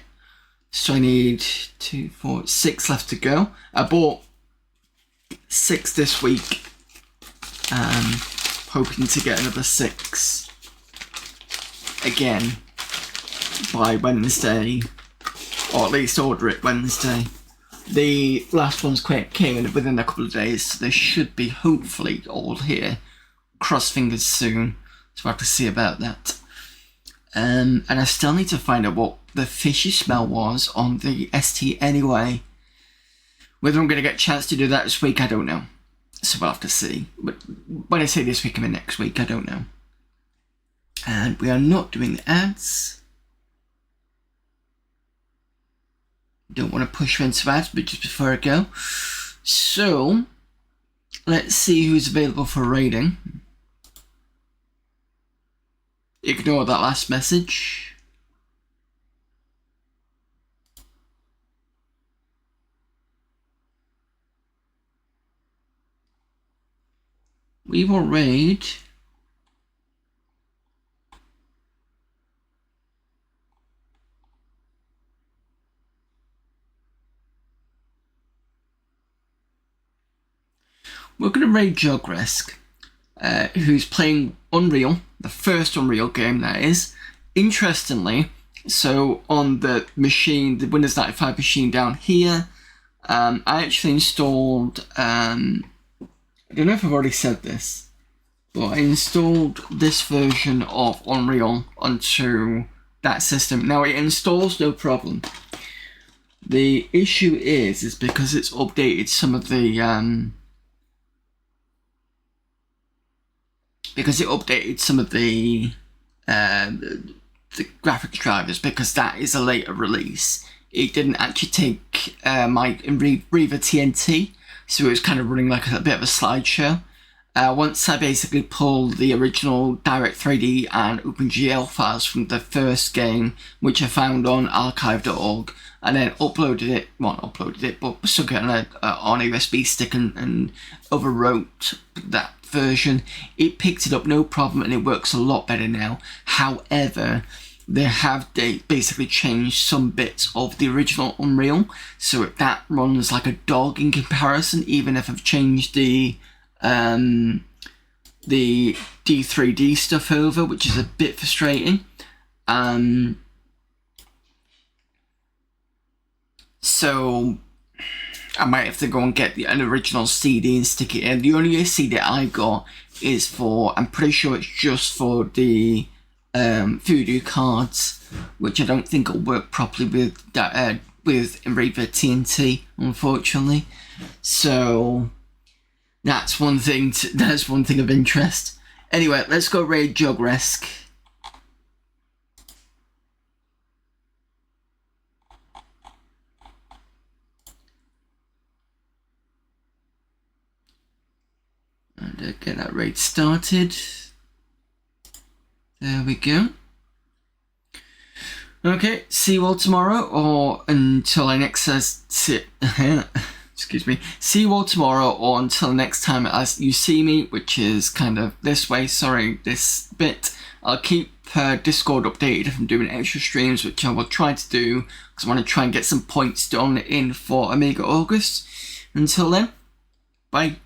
So I need 2, 4, 6 left to go. I bought 6 this week. Hoping to get another 6 again by Wednesday, or at least order it Wednesday. The last ones came in within a couple of days, so they should be hopefully all here. Cross fingers soon, so I have to see about that. And I still need to find out what the fishy smell was on the ST anyway. Whether I'm going to get a chance to do that this week, I don't know. So we'll have to see. But when I say this week, I mean next week, I don't know. And we are not doing the ads. Don't want to push into ads, but just before I go. So, let's see who's available for raiding. Ignore that last message. We will raid we're going to raid Jogresk, who's playing Unreal, the first Unreal game that is. Interestingly, so on the machine, the Windows 95 machine down here, I actually installed I don't know if I've already said this, but I installed this version of Unreal onto that system. Now it installs no problem. The issue is because it's updated some of the graphics drivers, because that is a later release. It didn't actually take my Riva TNT, so it was kind of running like a bit of a slideshow. Once I basically pulled the original Direct3D and OpenGL files from the first game, which I found on archive.org, and then uploaded it, but stuck it on a USB stick and overwrote that version, it picked it up no problem and it works a lot better now. However, they basically changed some bits of the original Unreal, so that runs like a dog in comparison, even if I've changed the the D3D stuff over, which is a bit frustrating. So I might have to go and get an original CD and stick it in. The only CD I got is for, I'm pretty sure it's just for the Voodoo cards, which I don't think will work properly with that with Enraver TNT, unfortunately. So that's one thing. That's one thing of interest. Anyway, let's go raid Jogresk. And get that raid started. There we go. Okay, see you all tomorrow, or until I next excuse me. See you all tomorrow, or until next time as you see me, which is kind of this way. Sorry, this bit. I'll keep Discord updated if I'm doing extra streams, which I will try to do because I want to try and get some points done in for Amiga August. Until then, bye.